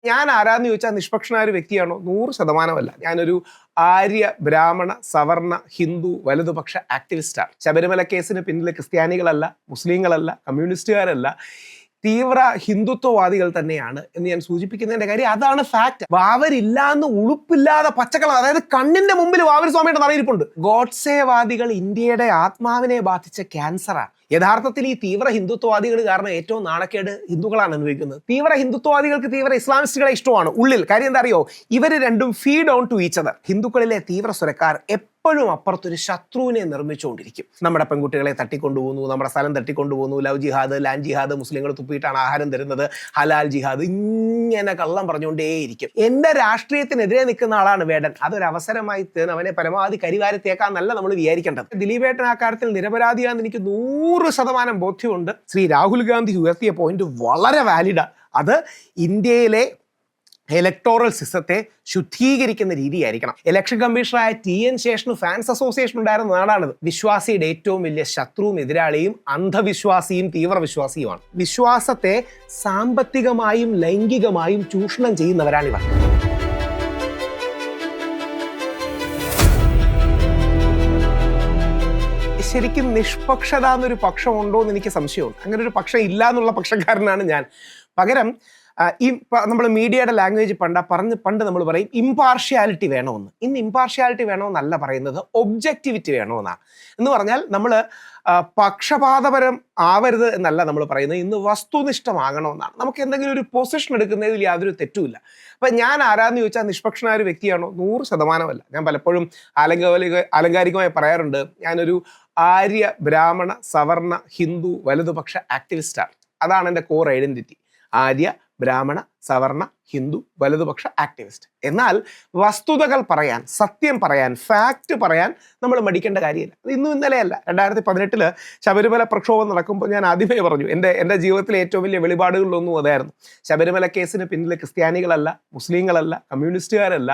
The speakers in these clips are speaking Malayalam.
ഞാൻ ആരാന്ന് ചോദിച്ചാൽ നിഷ്പക്ഷനായ ഒരു വ്യക്തിയാണോ? 100% ഞാനൊരു ആര്യ ബ്രാഹ്മണ സവർണ ഹിന്ദു വലതുപക്ഷ ആക്ടിവിസ്റ്റാണ്. ശബരിമല കേസിന് പിന്നിൽ ക്രിസ്ത്യാനികളല്ല, മുസ്ലിങ്ങളല്ല, കമ്മ്യൂണിസ്റ്റുകാരല്ല, തീവ്ര ഹിന്ദുത്വവാദികൾ തന്നെയാണ് എന്ന് ഞാൻ സൂചിപ്പിക്കുന്നതിന്റെ കാര്യം അതാണ് ഫാക്ട്. വാവരില്ലാന്ന് ഉളുപ്പില്ലാതെ പച്ചക്കളം, അതായത് കണ്ണിന്റെ മുമ്പിൽ വാവർ സ്വാമിയുടെ തറയിരിപ്പുണ്ട്. ഗോഡ്സേവാദികൾ ഇന്ത്യയുടെ ആത്മാവിനെ ബാധിച്ച ക്യാൻസറാണ്. യഥാർത്ഥത്തിൽ ഈ തീവ്ര ഹിന്ദുത്വവാദികൾ കാരണം ഏറ്റവും നാണക്കേട് ഹിന്ദുക്കളാണ് അനുഭവിക്കുന്നത്. തീവ്ര ഹിന്ദുത്വവാദികൾക്ക് തീവ്ര ഇസ്ലാമിസ്റ്റുകളെ ഇഷ്ടമാണ് ഉള്ളിൽ. കാര്യം എന്താ അറിയോ? ഇവര് രണ്ടും feed on to each other. ഹിന്ദുക്കളിലെ തീവ്ര സ്വരക്കാർ എപ്പോഴും അപ്പുറത്തൊരു ശത്രുവിനെ നിർമ്മിച്ചുകൊണ്ടിരിക്കും. നമ്മുടെ പെൺകുട്ടികളെ തട്ടിക്കൊണ്ടുപോകുന്നു, നമ്മുടെ സ്ഥലം തട്ടിക്കൊണ്ടുപോകുന്നു, ലവ് ജിഹാദ്, ലാൻഡ് ജിഹാദ്, മുസ്ലിങ്ങൾ തുപ്പിയിട്ടാണ് ആഹാരം തരുന്നത്, ഹലാൽ ജിഹാദ്, ഇങ്ങനെ കള്ളം പറഞ്ഞുകൊണ്ടേയിരിക്കും. എന്റെ രാഷ്ട്രീയത്തിനെതിരെ നിൽക്കുന്ന ആളാണ് വേടൻ. അതൊരു അവസരമായി തീർന്ന് അവനെ പരമാവധി കരിവാരത്തേക്കാന്നല്ല നമ്മൾ വിചാരിക്കേണ്ടത്. ദിലീപേട്ടൻ ആ കാര്യത്തിൽ നിരപരാധിയാണെന്ന് എനിക്ക് 100% ബോധ്യമുണ്ട്. ശ്രീ രാഹുൽ ഗാന്ധി ഉയർത്തിയ പോയിന്റ് വളരെ വാലിഡാണ്. അത് ഇന്ത്യയിലെ ഇലക്ടോറൽ സിസ്റ്റത്തെ ശുദ്ധീകരിക്കുന്ന രീതിയായിരിക്കണം. ഇലക്ഷൻ കമ്മീഷണറായ TN ശേഷന് ഫാൻസ് അസോസിയേഷൻ ഉണ്ടായിരുന്ന നാടാണിത്. വിശ്വാസിയുടെ ഏറ്റവും വലിയ ശത്രുവും എതിരാളിയും അന്ധവിശ്വാസിയും തീവ്രവിശ്വാസിയുമാണ്. വിശ്വാസത്തെ സാമ്പത്തികമായും ലൈംഗികമായും ചൂഷണം ചെയ്യുന്നവരാണിവർ. ശരിക്കും നിഷ്പക്ഷത എന്നൊരു പക്ഷം ഉണ്ടോ എന്ന് എനിക്ക് സംശയമുണ്ട്. അങ്ങനെ ഒരു പക്ഷം ഇല്ല എന്നുള്ള പക്ഷക്കാരനാണ് ഞാൻ. പകരം ഈ നമ്മൾ മീഡിയയുടെ ലാംഗ്വേജ് പണ്ട് നമ്മൾ പറയും ഇമ്പാർഷ്യാലിറ്റി വേണമെന്ന്. ഇന്ന് ഇമ്പാർഷ്യാലിറ്റി വേണമെന്നല്ല പറയുന്നത്, ഒബ്ജക്റ്റിവിറ്റി വേണമെന്നാണ്. എന്ന് പറഞ്ഞാൽ നമ്മൾ പക്ഷപാതപരം ആവരുത് എന്നല്ല നമ്മൾ പറയുന്നത്, ഇന്ന് വസ്തുനിഷ്ഠമാകണമെന്നാണ്. നമുക്ക് എന്തെങ്കിലും ഒരു പൊസിഷൻ എടുക്കുന്നതിൽ യാതൊരു തെറ്റുമില്ല. അപ്പം ഞാൻ ആരാന്ന് ചോദിച്ചാൽ നിഷ്പക്ഷനായ ഒരു വ്യക്തിയാണോ? 100% ഞാൻ പലപ്പോഴും ആലങ്കാരികമായി പറയാറുണ്ട്, ഞാനൊരു ആര്യ ബ്രാഹ്മണ സവർണ ഹിന്ദു വലതുപക്ഷ ആക്ടിവിസ്റ്റാണ്. അതാണ് എൻ്റെ കോർ ഐഡന്റിറ്റി. ആര്യ ബ്രാഹ്മണ സവർണ ഹിന്ദു വലതുപക്ഷ ആക്ടിവിസ്റ്റ്. എന്നാൽ വസ്തുതകൾ പറയാൻ, സത്യം പറയാൻ, ഫാക്റ്റ് പറയാൻ നമ്മൾ മടിക്കേണ്ട കാര്യമില്ല. അത് ഇന്നും ഇന്നലെയല്ല. 2018 ശബരിമല പ്രക്ഷോഭം നടക്കുമ്പോൾ ഞാൻ ആദ്യമേ പറഞ്ഞു, എൻ്റെ ജീവിതത്തിലെ ഏറ്റവും വലിയ വെളിപാടുകളിലൊന്നും അതായിരുന്നു. ശബരിമല കേസിന് പിന്നിൽ ക്രിസ്ത്യാനികളല്ല, മുസ്ലിങ്ങളല്ല, കമ്മ്യൂണിസ്റ്റുകാരല്ല,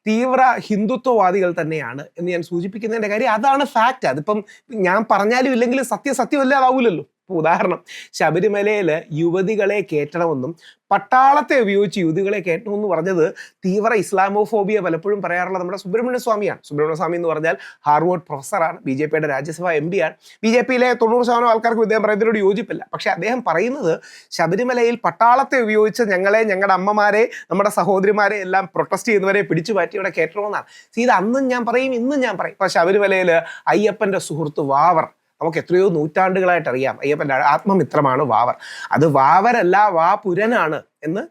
തീവ്ര ഹിന്ദുത്വവാദികൾ തന്നെയാണ് എന്ന് ഞാൻ സൂചിപ്പിക്കുന്നതിൻ്റെ കാര്യം അതാണ് ഫാക്റ്റ്. അതിപ്പം ഞാൻ പറഞ്ഞാലും ഇല്ലെങ്കിലും സത്യമല്ലാതാവൂലല്ലോ. ഉദാഹരണം, ശബരിമലയിൽ യുവതികളെ കയറ്റണമെന്നും പട്ടാളത്തെ ഉപയോഗിച്ച് യുവതികളെ കയറ്റണമെന്ന് പറഞ്ഞത് തീവ്ര ഇസ്ലാമോഫോബിയ പലപ്പോഴും പറയാറുള്ള നമ്മുടെ സുബ്രഹ്മണ്യ സ്വാമിയാണ്. സുബ്രഹ്മണ്യ സ്വാമി എന്ന് പറഞ്ഞാൽ ഹാർവേർഡ് പ്രൊഫസറാണ്, BJPയുടെ രാജ്യസഭാ MP ആണ്. BJPയിലെ 90% ആൾക്കാർക്ക് ഇദ്ദേഹം പറയുന്നതിനോട് യോജിപ്പില്ല. പക്ഷെ അദ്ദേഹം പറയുന്നത് ശബരിമലയിൽ പട്ടാളത്തെ ഉപയോഗിച്ച് ഞങ്ങളുടെ അമ്മമാരെ, നമ്മുടെ സഹോദരിമാരെ എല്ലാം പ്രൊട്ടസ്റ്റ് ചെയ്യുന്നവരെ പിടിച്ചു മാറ്റി ഇവിടെ കയറ്റണമെന്നാണ്. ഇത് അന്നും ഞാൻ പറയും, ഇന്നും ഞാൻ പറയും. ഇപ്പൊ ശബരിമലയിൽ അയ്യപ്പന്റെ സുഹൃത്ത് വാവർ, നമുക്ക് എത്രയോ നൂറ്റാണ്ടുകളായിട്ട് അറിയാം, അയ്യപ്പൻ്റെ ആത്മമിത്രമാണ് വാവർ. അത് വാവരല്ല, വാപുരനാണ് എന്ന്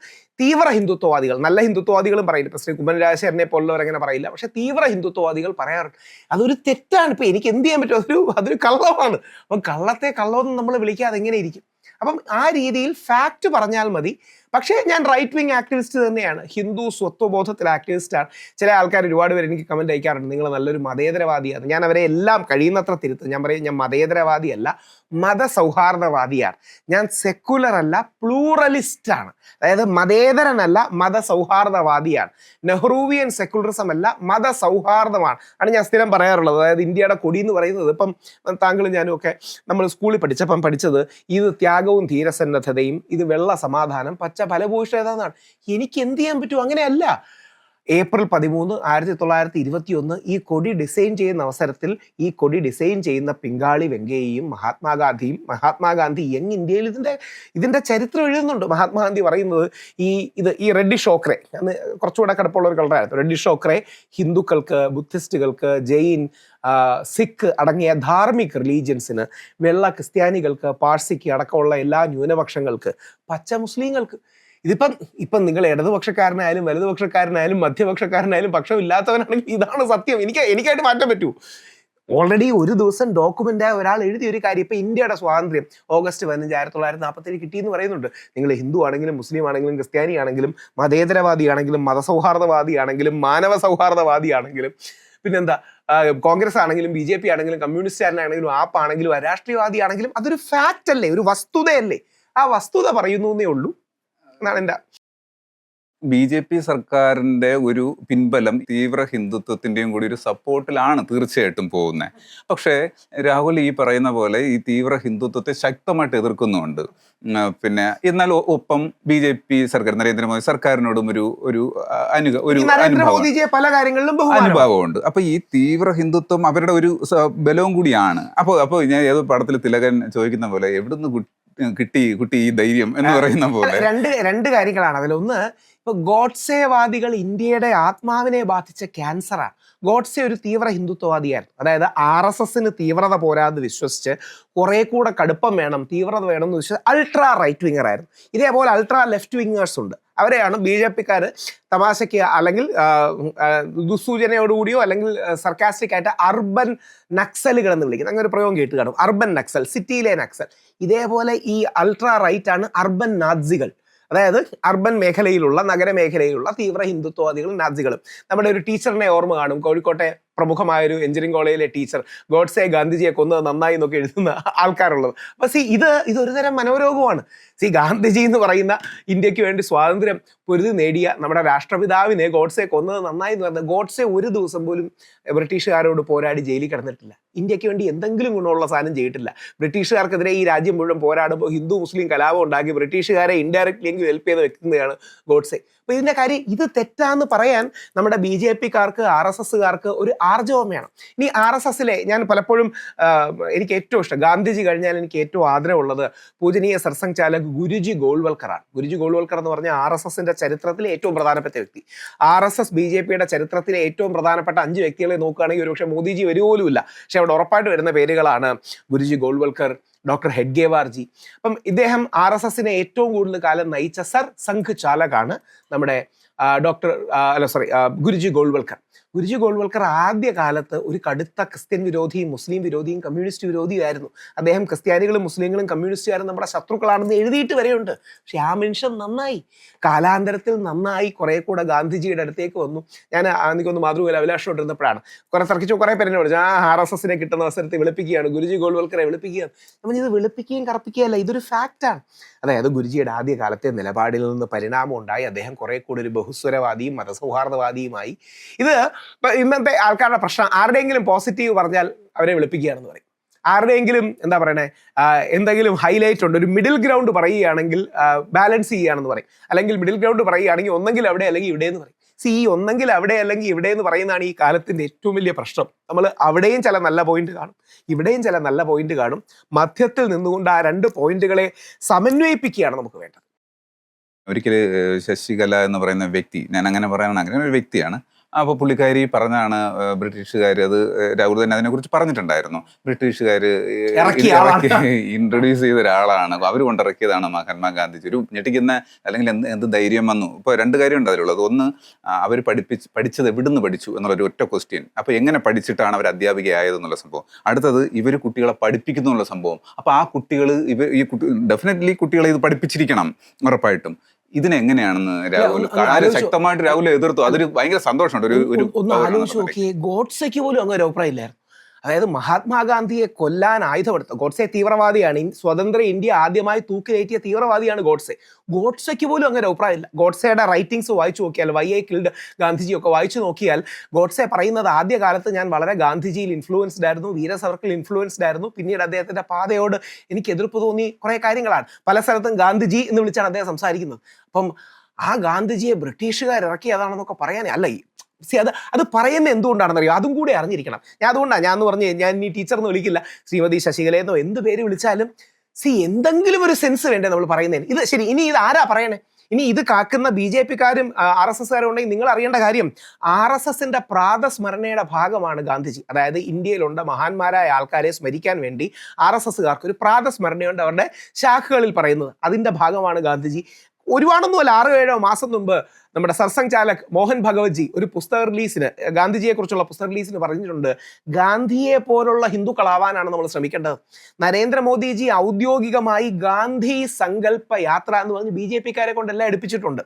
തീവ്ര ഹിന്ദുത്വവാദികൾ, നല്ല ഹിന്ദുത്വവാദികളും പറയില്ല. ഇപ്പൊ ശ്രീ കുമ്മൻ രാജശേഖരനെ പോലുള്ളവരങ്ങനെ പറയില്ല. പക്ഷെ തീവ്ര ഹിന്ദുത്വവാദികൾ പറയാറുണ്ട്. അതൊരു തെറ്റാണ്. ഇപ്പൊ എനിക്ക് എന്ത് ചെയ്യാൻ പറ്റും? അതൊരു കള്ളമാണ്. അപ്പം കള്ളത്തെ കള്ളമെന്ന് നമ്മൾ വിളിക്കാതെ എങ്ങനെ ഇരിക്കും? അപ്പം ആ രീതിയിൽ ഫാക്റ്റ് പറഞ്ഞാൽ മതി. പക്ഷേ ഞാൻ റൈറ്റ് വിങ് ആക്ടിവിസ്റ്റ് തന്നെയാണ്, ഹിന്ദു സ്വത്വബോധത്തിൽ ആക്ടിവിസ്റ്റാണ്. ചില ആൾക്കാർ ഒരുപാട് പേര് എനിക്ക് കമൻറ്റ് അയക്കാറുണ്ട്, നിങ്ങൾ നല്ലൊരു മതേതരവാദിയാണ്. ഞാൻ അവരെ എല്ലാം കഴിയുന്നത്ര തിരുത്തും. ഞാൻ പറയും, ഞാൻ മതേതരവാദിയല്ല, മതസൗഹാർദ്ദവാദിയാണ്. ഞാൻ സെക്കുലർ അല്ല, പ്ലൂറലിസ്റ്റാണ്. അതായത് മതേതരനല്ല, മതസൗഹാർദ്ദവാദിയാണ്. നെഹ്റുവിയൻ സെക്കുലറിസം അല്ല, മതസൗഹാർദ്ദമാണ് ആണ് ഞാൻ സ്ഥിരം പറയാറുള്ളത്. അതായത് ഇന്ത്യയുടെ കൊടി എന്ന് പറയുന്നത്, ഇപ്പം താങ്കളും ഞാനും ഒക്കെ നമ്മൾ സ്കൂളിൽ പഠിച്ചത് ഇത് ത്യാഗവും ധീരസന്നദ്ധതയും, ഇത് വെള്ള സമാധാനം, പച്ച ഫലഭൂയിഷ്ഠതാന്നാണ്. എനിക്ക് എന്ത് ചെയ്യാൻ പറ്റും? അങ്ങനെയല്ല. ഏപ്രിൽ 13, 1921 ഈ കൊടി ഡിസൈൻ ചെയ്യുന്ന അവസരത്തിൽ ഈ കൊടി ഡിസൈൻ ചെയ്യുന്ന പിങ്കാളി വെങ്കയ്യയും മഹാത്മാഗാന്ധി യങ് ഇന്ത്യയിൽ ഇതിന്റെ ചരിത്രം എഴുതുന്നുണ്ട്. മഹാത്മാഗാന്ധി പറയുന്നത് ഈ റെഡിഷ് ഓക്രെ, അന്ന് കുറച്ചുകൂടെ കിടപ്പുള്ള ഒരു കളറായിരുന്നു. റെഡിഷ് ഓക്രെ ഹിന്ദുക്കൾക്ക്, ബുദ്ധിസ്റ്റുകൾക്ക്, ജെയിൻ, സിഖ് അടങ്ങിയ ധാർമ്മിക് റിലീജിയൻസിന്, വെള്ള ക്രിസ്ത്യാനികൾക്ക്, പാഴ്സിക്ക് അടക്കമുള്ള എല്ലാ ന്യൂനപക്ഷങ്ങൾക്ക്, പച്ച മുസ്ലിങ്ങൾക്ക്. ഇപ്പം നിങ്ങൾ ഇടതുപക്ഷക്കാരനായാലും വലതുപക്ഷക്കാരനായാലും മധ്യപക്ഷക്കാരനായാലും പക്ഷമില്ലാത്തവനാണെങ്കിൽ ഇതാണ് സത്യം. എനിക്കായിട്ട് മാറ്റാൻ പറ്റൂ. ഓൾറെഡി ഒരു ദിവസം ഡോക്യുമെൻ്റായ ഒരാൾ എഴുതിയ ഒരു കാര്യം, ഇപ്പം ഇന്ത്യയുടെ സ്വാതന്ത്ര്യം ഓഗസ്റ്റ് 15, 1947 കിട്ടിയെന്ന് പറയുന്നുണ്ട്. നിങ്ങൾ ഹിന്ദു ആണെങ്കിലും മുസ്ലിം ആണെങ്കിലും ക്രിസ്ത്യാനി ആണെങ്കിലും മതേതരവാദിയാണെങ്കിലും മതസൗഹാർദ്ദവാദിയാണെങ്കിലും മാനവ സൗഹാർദ്ദവാദിയാണെങ്കിലും പിന്നെന്താ, കോൺഗ്രസ് ആണെങ്കിലും BJP ആണെങ്കിലും കമ്മ്യൂണിസ്റ്റുകാരനാണെങ്കിലും ആപ്പാണെങ്കിലും അരാഷ്ട്രീയവാദിയാണെങ്കിലും അതൊരു ഫാക്റ്റ് അല്ലേ, ഒരു വസ്തുതയല്ലേ? ആ വസ്തുത പറയുന്നേ ഉള്ളൂ എന്നാണ് എൻ്റെ BJP സർക്കാരിന്റെ ഒരു പിൻബലം തീവ്ര ഹിന്ദുത്വത്തിന്റെയും കൂടി ഒരു സപ്പോർട്ടിലാണ് തീർച്ചയായിട്ടും പോകുന്നത്. പക്ഷേ രാഹുൽ ഈ പറയുന്ന പോലെ ഈ തീവ്ര ഹിന്ദുത്വത്തെ ശക്തമായിട്ട് എതിർക്കുന്നുണ്ട്. പിന്നെ എന്നാൽ ഒപ്പം BJP സർക്കാർ, നരേന്ദ്രമോദി സർക്കാരിനോടും ഒരു ഒരു നരേന്ദ്രമോദിജിയെ പല കാര്യങ്ങളിലും അനുഭവമുണ്ട്. അപ്പൊ ഈ തീവ്ര ഹിന്ദുത്വം അവരുടെ ഒരു ബലവും കൂടിയാണ്. അപ്പോൾ ഞാൻ ഏതോ പടത്തിൽ തിലകൻ ചോദിക്കുന്ന പോലെ എവിടുന്ന് കുട്ടി ഈ ധൈര്യം എന്ന് പറയുന്ന പോലെ രണ്ട് കാര്യങ്ങളാണ് അതിലൊന്ന്. ഇപ്പൊ ഗോഡ്സേവാദികൾ ഇന്ത്യയുടെ ആത്മാവിനെ ബാധിച്ച ക്യാൻസറാണ്. ഗോഡ്സെ ഒരു തീവ്ര ഹിന്ദുത്വവാദിയായിരുന്നു. അതായത് RSSന് തീവ്രത പോരാതെ വിശ്വസിച്ച് കുറെ കൂടെ കടുപ്പം വേണം, തീവ്രത വേണം എന്ന് വിശ്വസിച്ച് അൾട്രാ റൈറ്റ് വിങ്ങർ ആയിരുന്നു. ഇതേപോലെ അൾട്രാ ലെഫ്റ്റ് വിങ്ങേഴ്സ് ഉണ്ട്. അവരെയാണ് BJPക്കാർ തമാശയ്ക്ക് അല്ലെങ്കിൽ ദുസ്സൂചനയോടുകൂടിയോ അല്ലെങ്കിൽ സർക്കാസ്റ്റിക് ആയിട്ട് അർബൻ നക്സലുകൾ എന്ന് വിളിക്കുന്നത്. അങ്ങനെ ഒരു പ്രയോഗം കേട്ട് കാണും, അർബൻ നക്സൽ, സിറ്റിയിലെ നക്സൽ. ഇതേപോലെ ഈ അൾട്രാ റൈറ്റ് ആണ് അർബൻ നാസികൾ. അതായത് അർബൻ മേഖലയിലുള്ള, നഗരമേഖലയിലുള്ള തീവ്ര ഹിന്ദുത്വവാദികളും നാസികളും. നമ്മുടെ ഒരു ടീച്ചറിനെ ഓർമ്മ കാണും, കോഴിക്കോട്ടെ പ്രമുഖമായൊരു എഞ്ചിനീയറിംഗ് കോളേജിലെ ടീച്ചർ, ഗോഡ്സെ ഗാന്ധിജിയെ കൊന്നത് നന്നായി എന്നൊക്കെ എഴുതുന്ന ആൾക്കാരുള്ളത്. അപ്പൊ ഇതൊരു തരം മനോരോഗമാണ്. ഗാന്ധിജി എന്ന് പറയുന്ന ഇന്ത്യക്ക് വേണ്ടി സ്വാതന്ത്ര്യം പൊരുതി നേടിയ നമ്മുടെ രാഷ്ട്രപിതാവിനെ ഗോഡ്സെ കൊന്നത് നന്നായി എന്ന് പറഞ്ഞത്, ഗോഡ്സെ ഒരു ദിവസം പോലും ബ്രിട്ടീഷുകാരോട് പോരാടി ജയിലിൽ കിടന്നിട്ടില്ല. ഇന്ത്യക്ക് വേണ്ടി എന്തെങ്കിലും ഗുണമുള്ള സാധനം ചെയ്തിട്ടില്ല. ബ്രിട്ടീഷുകാർക്കെതിരെ ഈ രാജ്യം മുഴുവൻ പോരാടുമ്പോൾ ഹിന്ദു മുസ്ലിം കലാപം ഉണ്ടാക്കി ബ്രിട്ടീഷുകാരെ ഇൻഡയറക്ട്ലി ഹെൽപ്പ് ചെയ്ത് വെക്കുന്നതാണ് ഗോഡ്സെ. അപ്പൊ ഇതിന്റെ കാര്യം ഇത് തെറ്റാന്ന് പറയാൻ നമ്മുടെ BJPക്കാർക്ക് RSSകാർക്ക് ഒരു ആർജവം വേണം. ഇനി RSSലെ ഞാൻ പലപ്പോഴും എനിക്ക് ഏറ്റവും ഇഷ്ടം, ഗാന്ധിജി കഴിഞ്ഞാൽ എനിക്ക് ഏറ്റവും ആദരവുള്ളത് പൂജനീയ സർസംഘ് ചാലക് ഗുരുജി ഗോൾവൽക്കറാണ്. ഗുരുജി ഗോൾവൽക്കർ എന്ന് പറഞ്ഞാൽ RSSന്റെ ചരിത്രത്തിലെ ഏറ്റവും പ്രധാനപ്പെട്ട വ്യക്തി. RSS BJPയുടെ ചരിത്രത്തിലെ ഏറ്റവും പ്രധാനപ്പെട്ട 5 വ്യക്തികളെ നോക്കുകയാണെങ്കിൽ ഒരുപക്ഷെ മോദിജി വരുപോലുമില്ല. പക്ഷെ അവിടെ ഉറപ്പായിട്ട് വരുന്ന പേരുകളാണ് ഗുരുജി ഗോൾവൽക്കർ, ഡോക്ടർ ഹെഡ്ഗേവാർജി. അപ്പം ഇദ്ദേഹം RSSനെ ഏറ്റവും കൂടുതൽ കാലം നയിച്ച സംഘ് ചാലകാണ് നമ്മുടെ ഗുരുജി ഗോൾവൽക്കർ. ഗുരുജി ഗോൾവൽക്കർ ആദ്യ കാലത്ത് ഒരു കടുത്ത ക്രിസ്ത്യൻ വിരോധിയും മുസ്ലിം വിരോധിയും കമ്മ്യൂണിസ്റ്റ് വിരോധിയായിരുന്നു. അദ്ദേഹം ക്രിസ്ത്യാനികളും മുസ്ലിങ്ങളും കമ്മ്യൂണിസ്റ്റുകാരും നമ്മുടെ ശത്രുക്കളാണെന്ന് എഴുതിയിട്ട് വരെയുണ്ട്. പക്ഷെ ആ മനുഷ്യൻ നന്നായി, കാലാന്തരത്തിൽ നന്നായി കുറെ കൂടെ ഗാന്ധിജിയുടെ അടുത്തേക്ക് വന്നു. ഞാൻ എനിക്കൊന്ന് മാതൃകയിൽ അഭിലാഷോട്ടിരുന്നപ്പോഴാണ് കുറെ തർക്കിച്ചു, കുറെ പേരെ പറഞ്ഞു RSSനെ കിട്ടുന്ന അവസരത്തിൽ വിളിപ്പിക്കുകയാണ്, ഗുരുജി ഗോൾവൽക്കറെ വിളിപ്പിക്കുകയാണ്. നമ്മൾ ഇത് വിളിപ്പിക്കുകയും കറപ്പിക്കുകയല്ല, ഇതൊരു ഫാക്റ്റാണ്. അതായത് ഗുരുജിയുടെ ആദ്യ കാലത്തെ നിലപാടിൽ നിന്ന് പരിണാമം ഉണ്ടായി. അദ്ദേഹം കുറെ കൂടി ഒരു ബഹുസ്വരവാദിയും മതസൗഹാർദ്ദവാദിയുമായി. ഇത് ഇന്നത്തെ ആൾക്കാരുടെ പ്രശ്നം, ആരുടെയെങ്കിലും പോസിറ്റീവ് പറഞ്ഞാൽ അവരെ വിളിപ്പിക്കുകയാണെന്ന് പറയും. ആരുടെയെങ്കിലും എന്താ പറയണേ, എന്തെങ്കിലും ഹൈലൈറ്റ് ഉണ്ട്, ഒരു മിഡിൽ ഗ്രൗണ്ട് പറയുകയാണെങ്കിൽ ബാലൻസ് ചെയ്യുകയാണെന്ന് പറയും. അല്ലെങ്കിൽ മിഡിൽ ഗ്രൗണ്ട് പറയുകയാണെങ്കിൽ ഒന്നെങ്കിൽ അവിടെ അല്ലെങ്കിൽ ഇവിടെ എന്ന് പറയും. ഈ ഒന്നെങ്കിൽ അവിടെ അല്ലെങ്കിൽ ഇവിടെ എന്ന് പറയുന്നതാണ് ഈ കാലത്തിന്റെ ഏറ്റവും വലിയ പ്രശ്നം. നമ്മൾ അവിടെയും ചില നല്ല പോയിന്റ് കാണും, ഇവിടെയും ചില നല്ല പോയിന്റ് കാണും. മധ്യത്തിൽ നിന്നുകൊണ്ട് ആ 2 പോയിന്റുകളെ സമന്വയിപ്പിക്കുകയാണ് നമുക്ക് വേണ്ടത്. ഒരിക്കല് ശശികല എന്ന് പറയുന്ന വ്യക്തി, ഞാൻ അങ്ങനെ പറയാനാണ്, അങ്ങനെ ഒരു വ്യക്തിയാണ്. അപ്പോൾ പുള്ളിക്കാരി പറഞ്ഞാണ് ബ്രിട്ടീഷുകാർ, അത് രാഹുൽ തന്നെ അതിനെക്കുറിച്ച് പറഞ്ഞിട്ടുണ്ടായിരുന്നു, ബ്രിട്ടീഷുകാർ ഇൻട്രൊഡ്യൂസ് ചെയ്ത ഒരാളാണ്, അവർ കൊണ്ടിറക്കിയതാണ് മഹാത്മാഗാന്ധിജി. ഒരു ഞെട്ടിക്കുന്ന, അല്ലെങ്കിൽ എന്ത് ധൈര്യം വന്നു. ഇപ്പോൾ 2 കാര്യമുണ്ട് അതിലുള്ളത്. ഒന്ന്, അവർ പഠിച്ചത് എവിടുന്ന് പഠിച്ചു എന്നുള്ളൊരു ഒറ്റ ക്വസ്റ്റ്യൻ. അപ്പോൾ എങ്ങനെ പഠിച്ചിട്ടാണ് അവർ അധ്യാപികയായതെന്നുള്ള സംഭവം. അടുത്തത്, ഇവർ കുട്ടികളെ പഠിപ്പിക്കുന്നു എന്നുള്ള സംഭവം. അപ്പോൾ ആ കുട്ടികൾ ഡെഫിനറ്റ്ലി കുട്ടികളെ ഇത് പഠിപ്പിച്ചിരിക്കണം ഉറപ്പായിട്ടും. ഇതിനെങ്ങനെയാണെന്ന് രാഹുൽ ശക്തമായിട്ട് രാഹുൽ എതിർത്തു. അതൊരു ഭയങ്കര സന്തോഷമുണ്ട്. ഒന്ന് ആലോചിച്ച് നോക്കിയേ, ഗോഡ്സെക്ക് പോലും അങ്ങനെ ഒരു അഭിപ്രായം ഇല്ലായിരുന്നു. അതായത് മഹാത്മാഗാന്ധിയെ കൊല്ലാൻ ആയുധമെടുത്ത ഗോഡ്സെ തീവ്രവാദിയാണ്. സ്വതന്ത്ര ഇന്ത്യ ആദ്യമായി തൂക്കിലേറ്റിയ തീവ്രവാദിയാണ് ഗോഡ്സെ. ഗോഡ്സെക്ക് പോലും അങ്ങനെ അഭിപ്രായമില്ല. ഗോഡ്സെയുടെ റൈറ്റിംഗ്സ് വായിച്ചു നോക്കിയാൽ, വൈ ഐ കിൽഡ് ഗാന്ധിജി ഒക്കെ വായിച്ചു നോക്കിയാൽ ഗോഡ്സെ പറയുന്നത്, ആദ്യ കാലത്ത് ഞാൻ വളരെ ഗാന്ധിജിയിൽ ഇൻഫ്ലുവൻസ്ഡ് ആയിരുന്നു, വീര സവർക്കിൽ ഇൻഫ്ലുവൻസ്ഡ് ആയിരുന്നു. പിന്നീട് അദ്ദേഹത്തിന്റെ പാതയോട് എനിക്ക് എതിർപ്പ് തോന്നി കുറെ കാര്യങ്ങളാണ്. പല സ്ഥലത്തും ഗാന്ധിജി എന്ന് വിളിച്ചാണ് അദ്ദേഹം സംസാരിക്കുന്നത്. അപ്പം ആ ഗാന്ധിജിയെ ബ്രിട്ടീഷുകാർ ഇറക്കിയതാണെന്നൊക്കെ പറയാനേ അല്ല. അത് പറയുന്ന എന്തുകൊണ്ടാണെന്നറിയോ, അതും കൂടെ അറിഞ്ഞിരിക്കണം. അതുകൊണ്ടാണ് ഞാൻ പറഞ്ഞു, ഞാൻ ഈ ടീച്ചർ എന്ന് വിളിക്കില്ല, ശ്രീമതി ശശികലയെന്നോ എന്ത് പേര് വിളിച്ചാലും എന്തെങ്കിലും ഒരു സെൻസ് വേണ്ടേ നമ്മൾ പറയുന്നതിന്. ഇത് ശരി, ഇനി ഇത് ആരാ പറയണേ? ഇനി ഇത് കാക്കുന്ന BJPക്കാരും RSSകാരും ഉണ്ടെങ്കിൽ നിങ്ങൾ അറിയേണ്ട കാര്യം, RSSന്റെ പ്രാതസ്മരണയുടെ ഭാഗമാണ് ഗാന്ധിജി. അതായത് ഇന്ത്യയിലുണ്ട് മഹാന്മാരായ ആൾക്കാരെ സ്മരിക്കാൻ വേണ്ടി RSSകാർക്ക് ഒരു പ്രാതസ്മരണയുണ്ട്, അവരുടെ ശാഖകളിൽ പറയുന്നത്. അതിന്റെ ഭാഗമാണ് ഗാന്ധിജി. ഒരുപാടൊന്നുമല്ല, 6-7 മാസം മുമ്പ് നമ്മുടെ സർസംഘ് ചാലക് മോഹൻ ഭഗവത്ജി ഒരു പുസ്തക റിലീസിന്, ഗാന്ധിജിയെ കുറിച്ചുള്ള പുസ്തക റിലീസിന് പറഞ്ഞിട്ടുണ്ട്, ഗാന്ധിയെ പോലുള്ള ഹിന്ദുക്കളാവാനാണ് നമ്മൾ ശ്രമിക്കേണ്ടത്. നരേന്ദ്രമോദിജി ഔദ്യോഗികമായി ഗാന്ധി സങ്കല്പ യാത്ര എന്ന് പറഞ്ഞ് BJPക്കാരെ കൊണ്ടെല്ലാം എടുപ്പിച്ചിട്ടുണ്ട്.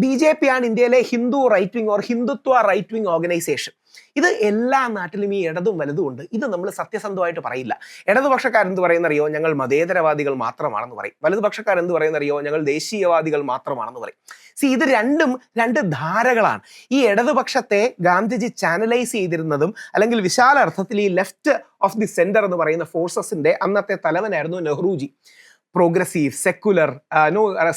BJP ആണ് ഇന്ത്യയിലെ Hindu right wing or Hindutva right wing organisation. ഇത് എല്ലാ നാട്ടിലും ഈ ഇടതും വലതും ഉണ്ട്. ഇത് നമ്മൾ സത്യസന്ധമായിട്ട് പറയില്ല. ഇടതുപക്ഷക്കാരെന്ത് പറയുന്നറിയോ, ഞങ്ങൾ മതേതരവാദികൾ മാത്രമാണെന്ന് പറയും. വലതുപക്ഷക്കാരെന്ത് പറയുന്നറിയോ, ഞങ്ങൾ ദേശീയവാദികൾ മാത്രമാണെന്ന് പറയും. ഇത് രണ്ടും രണ്ട് ധാരകളാണ്. ഈ ഇടതുപക്ഷത്തെ ഗാന്ധിജി ചാനലൈസ് ചെയ്തിരുന്നതും അല്ലെങ്കിൽ വിശാല അർത്ഥത്തിൽ ഈ ലെഫ്റ്റ് ഓഫ് ദി സെന്റർ എന്ന് പറയുന്ന ഫോഴ്സസിന്റെ അന്നത്തെ തലവനായിരുന്നു Nehruji. Progressive, secular,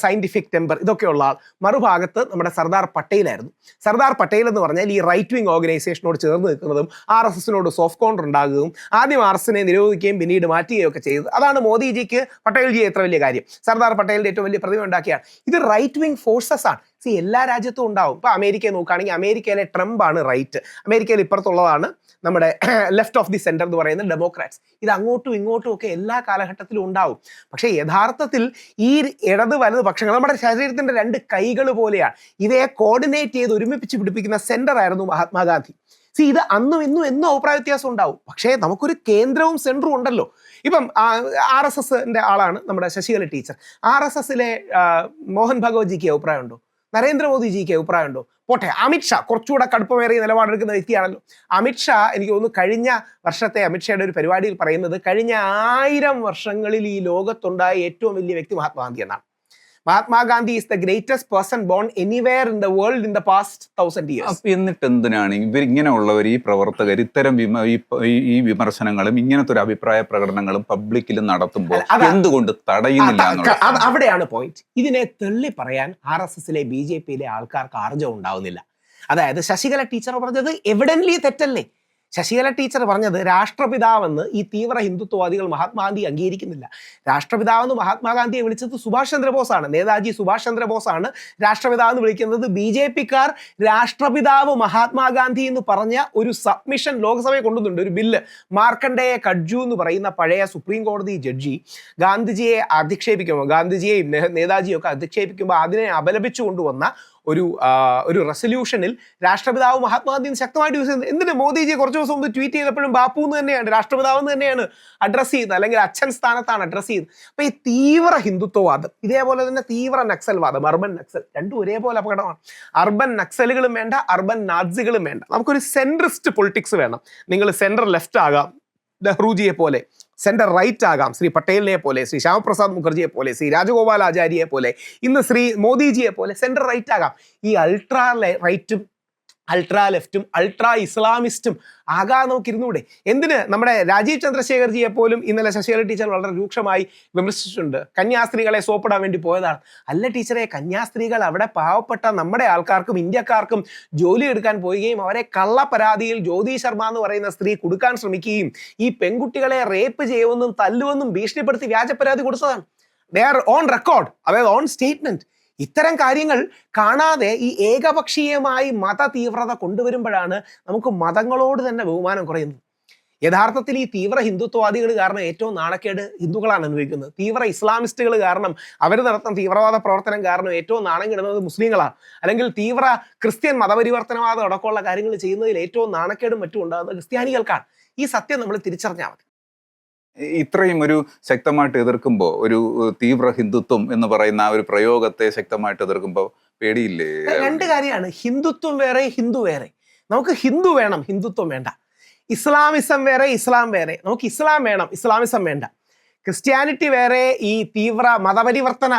scientific temper ഇതൊക്കെയുള്ള ആൾ. മറുഭാഗത്ത് നമ്മുടെ സർദാർ പട്ടേലായിരുന്നു. സർദാർ പട്ടേൽ എന്ന് പറഞ്ഞാൽ ഈ റൈറ്റ് വിങ് ഓർഗനൈസേഷനോട് ചേർന്ന് നിൽക്കുന്നതും RSSനോട് സോഫ്റ്റ് കോൺട്ര ഉണ്ടാകുകയും ആദ്യം RSSനെ നിരോധിക്കുകയും പിന്നീട് മാറ്റുകയും ഒക്കെ ചെയ്തത്. അതാണ് മോദിജിക്ക് പട്ടേൽജി എത്ര വലിയ കാര്യം. സർദാർ പട്ടേലിന്റെ ഏറ്റവും വലിയ പ്രതിമ ഉണ്ടാക്കിയാണ്. ഇത് റൈറ്റ് വിങ് ഫോഴ്സസ് ആണ്. എല്ലാ രാജ്യത്തും ഉണ്ടാവും. ഇപ്പൊ അമേരിക്കയെ നോക്കുകയാണെങ്കിൽ അമേരിക്കയിലെ ട്രംപ് ആണ് റൈറ്റ്, അമേരിക്കയിൽ ഇപ്പുറത്തുള്ളതാണ് നമ്മുടെ ലെഫ്റ്റ് ഓഫ് ദി സെന്റർ എന്ന് പറയുന്ന ഡെമോക്രാറ്റ്സ്. ഇത് അങ്ങോട്ടും ഇങ്ങോട്ടും ഒക്കെ എല്ലാ കാലഘട്ടത്തിലും ഉണ്ടാവും. പക്ഷേ യഥാർത്ഥത്തിൽ ഈ ഇടത് വലത് പക്ഷങ്ങൾ നമ്മുടെ ശരീരത്തിന്റെ രണ്ട് കൈകൾ പോലെയാണ്. ഇവയെ കോർഡിനേറ്റ് ചെയ്ത് ഒരുമിപ്പിച്ച് പിടിപ്പിക്കുന്ന സെന്റർ ആയിരുന്നു മഹാത്മാഗാന്ധി. ഇത് അന്നും ഇന്നും എന്നും അഭിപ്രായ വ്യത്യാസം ഉണ്ടാവും. പക്ഷേ നമുക്കൊരു കേന്ദ്രവും സെന്ററും ഉണ്ടല്ലോ. ഇപ്പം RSSന്റെ ആളാണ് നമ്മുടെ ശശികല ടീച്ചർ. RSSലെ മോഹൻ ഭഗവത്ജിക്ക് അഭിപ്രായം ഉണ്ടോ? നരേന്ദ്രമോദിജിക്ക് അഭിപ്രായമുണ്ടോ? പോട്ടെ, അമിത്ഷാ കുറച്ചുകൂടെ കടുപ്പമേറിയ നിലപാടെടുക്കുന്ന വ്യക്തിയാണല്ലോ. അമിത്ഷാ എനിക്ക് തോന്നുന്നു കഴിഞ്ഞ വർഷത്തെ അമിത്ഷായുടെ ഒരു പരിപാടിയിൽ പറയുന്നത് കഴിഞ്ഞ 1000 വർഷങ്ങളിൽ ഈ ലോകത്തുണ്ടായ ഏറ്റവും വലിയ വ്യക്തി മഹാത്മാഗാന്ധി എന്നാണ്. Mahatma Gandhi is the greatest person bone anywhere in the world in the past 1000 years. എന്നിട്ട് എന്തിനാണ് ഇങ്ങനെയുള്ളവർ, ഈ പ്രവർത്തകർ ഇത്തരം ഈ വിമർശനങ്ങളും ഇങ്ങനത്തെ ഒരു അഭിപ്രായ പ്രകടനങ്ങളും പബ്ലിക്കിൽ നടത്തുമ്പോൾ എന്തുകൊണ്ട് തടയുന്നില്ല? അവിടെയാണ് പോയിന്റ്. ഇതിനെ തള്ളി പറയാൻ RSSലെ BJPയിലെ ആൾക്കാർക്ക് ആർജവം ഉണ്ടാവുന്നില്ല. അതായത് ശശികല ടീച്ചർ പറഞ്ഞത് എവിഡൻലി തെറ്റല്ലേ? ശശികല ടീച്ചർ പറഞ്ഞത് രാഷ്ട്രപിതാവെന്ന് ഈ തീവ്ര ഹിന്ദുത്വവാദികൾ മഹാത്മാഗാന്ധി അംഗീകരിക്കുന്നില്ല. രാഷ്ട്രപിതാവെന്ന് മഹാത്മാഗാന്ധിയെ വിളിച്ചത് സുഭാഷ് ചന്ദ്രബോസാണ്. നേതാജി സുഭാഷ് ചന്ദ്രബോസാണ് രാഷ്ട്രപിതാവെന്ന് വിളിക്കുന്നത്. BJPക്കാർ രാഷ്ട്രപിതാവ് മഹാത്മാഗാന്ധി എന്ന് പറഞ്ഞ ഒരു സബ്മിഷൻ ലോക്സഭയിൽ കൊണ്ടുവന്നുണ്ട്, ഒരു ബില്ല്. മാർക്കണ്ഡേയ കഡ്ജു എന്ന് പറയുന്ന പഴയ സുപ്രീം കോടതി ജഡ്ജി ഗാന്ധിജിയെ അധിക്ഷേപിക്കുമ്പോൾ, ഗാന്ധിജിയെയും നേതാജിയും ഒക്കെ അധിക്ഷേപിക്കുമ്പോൾ അതിനെ അപലപിച്ചു കൊണ്ടുവന്ന ഒരു റെസൊല്യൂഷനിൽ രാഷ്ട്രപിതാവ് മഹാത്മാഗാന്ധി ശക്തമായിട്ട് യൂസ് ചെയ്യുന്നത്. എന്തിന്? മോദിജി കുറച്ച് ദിവസം മുമ്പ് ട്വീറ്റ് ചെയ്തപ്പോഴും ബാപ്പു എന്ന് തന്നെയാണ്, രാഷ്ട്രപിതാവ് എന്ന് തന്നെയാണ് അഡ്രസ്സ് ചെയ്യുന്നത്, അല്ലെങ്കിൽ അച്ഛൻ സ്ഥാനത്താണ് അഡ്രസ്സ് ചെയ്യുന്നത്. അപ്പൊ ഈ തീവ്ര ഹിന്ദുത്വവാദം, ഇതേപോലെ തന്നെ തീവ്ര നക്സൽവാദം, അർബൻ നക്സൽ, രണ്ടും ഒരേപോലെ അപകടമാണ്. അർബൻ നക്സലുകളും വേണ്ട, അർബൻ നാസികളും വേണ്ട. നമുക്കൊരു സെൻട്രിസ്റ്റ് പൊളിറ്റിക്സ് വേണം. നിങ്ങൾ സെൻട്രൽ ലെഫ്റ്റ് ആകാം നെഹ്റുജിയെ പോലെ, സെൻട്രൽ റൈറ്റ് ആകാം ശ്രീ പട്ടേലിനെ പോലെ, ശ്രീ ശ്യാമപ്രസാദ് മുഖർജിയെ പോലെ, ശ്രീ രാജഗോപാലാചാര്യയെ പോലെ, ഇന്ന് ശ്രീ മോദിജിയെ പോലെ സെൻട്രൽ റൈറ്റ് ആകാം. ഈ അൾട്രാ റൈറ്റും അൾട്രാ ലെഫ്റ്റും അൾട്രാ ഇസ്ലാമിസ്റ്റും ആകാതെ നമുക്ക് ഇരുന്നൂടെ? എന്തിന്? നമ്മുടെ രാജീവ് ചന്ദ്രശേഖർജിയെ പോലും ഇന്നലെ ശശികല ടീച്ചർ വളരെ രൂക്ഷമായി വിമർശിച്ചിട്ടുണ്ട്. കന്യാസ്ത്രീകളെ സോപ്പിടാൻ വേണ്ടി പോയതാണ്. അല്ല ടീച്ചറെ, കന്യാസ്ത്രീകൾ അവിടെ പാവപ്പെട്ട നമ്മുടെ ആൾക്കാർക്കും ഇന്ത്യക്കാർക്കും ജോലി എടുക്കാൻ പോവുകയും അവരെ കള്ളപ്പരാതിയിൽ ജ്യോതി ശർമ്മ എന്ന് പറയുന്ന സ്ത്രീ കൊടുക്കാൻ ശ്രമിക്കുകയും ഈ പെൺകുട്ടികളെ റേപ്പ് ചെയ്യുമെന്നും തല്ലുവെന്നും ഭീഷണിപ്പെടുത്തി വ്യാജ പരാതി കൊടുത്തതാണ്. ദേ ആർ ഓൺ റെക്കോർഡ്, അതായത് ഓൺ സ്റ്റേറ്റ്മെന്റ്. ഇത്തരം കാര്യങ്ങൾ കാണാതെ ഈ ഏകപക്ഷീയമായി മത തീവ്രത കൊണ്ടുവരുമ്പോഴാണ് നമുക്ക് മതങ്ങളോട് തന്നെ ബഹുമാനം കുറയുന്നത്. യഥാർത്ഥത്തിൽ ഈ തീവ്ര ഹിന്ദുത്വവാദികൾ കാരണം ഏറ്റവും നാണക്കേട് ഹിന്ദുക്കളാണ് അനുഭവിക്കുന്നത്. തീവ്ര ഇസ്ലാമിസ്റ്റുകൾ കാരണം, അവർ നടത്തുന്ന തീവ്രവാദ പ്രവർത്തനം കാരണം ഏറ്റവും നാണം കിടുന്നത് മുസ്ലിങ്ങളാണ്. അല്ലെങ്കിൽ തീവ്ര ക്രിസ്ത്യൻ മതപരിവർത്തനവാദം അടക്കമുള്ള കാര്യങ്ങൾ ചെയ്യുന്നതിൽ ഏറ്റവും നാണക്കേടും മറ്റും ഉണ്ടാകുന്നത് ക്രിസ്ത്യാനികൾക്കാണ്. ഈ സത്യം നമ്മൾ തിരിച്ചറിഞ്ഞാൽ മതി. ഇത്രയും ഒരു ശക്തമായിട്ട് എതിർക്കുമ്പോൾ, ഒരു തീവ്ര ഹിന്ദുത്വം എന്ന് പറയുന്ന ആ ഒരു പ്രയോഗത്തെ ശക്തമായിട്ട് എതിർക്കുമ്പോൾ പേടിയില്ലേ? രണ്ട് കാര്യമാണ്, ഹിന്ദുത്വം വേറെ, ഹിന്ദു വേറെ. നമുക്ക് ഹിന്ദു വേണം, ഹിന്ദുത്വം വേണ്ട. ഇസ്ലാമിസം വേറെ, ഇസ്ലാം വേറെ. നമുക്ക് ഇസ്ലാം വേണം, ഇസ്ലാമിസം വേണ്ട. ക്രിസ്ത്യാനിറ്റി വേറെ, ഈ തീവ്ര മതപരിവർത്തന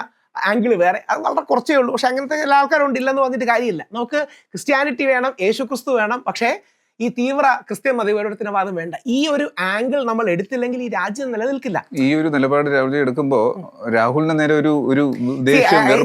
ആംഗിൾ വേറെ. അത് വളരെ കുറച്ചേ ഉള്ളൂ. പക്ഷെ അങ്ങനത്തെ എല്ലാ ആൾക്കാരുണ്ടില്ലെന്ന് പറഞ്ഞിട്ട് കാര്യമില്ല. നമുക്ക് ക്രിസ്ത്യാനിറ്റി വേണം, യേശുക്രിസ്തു വേണം, പക്ഷേ ഈ തീവ്ര ക്രിസ്ത്യൻ മതപരിവർത്തനവാദം വേണ്ട. ഈ ഒരു ആംഗിൾ നമ്മൾ എടുത്തില്ലെങ്കിൽ ഈ രാജ്യം നിലനിൽക്കില്ല. ഈ ഒരു നിലപാട് രാഹുൽ എടുക്കുമ്പോൾ രാഹുലിന് നേരെ ഒരു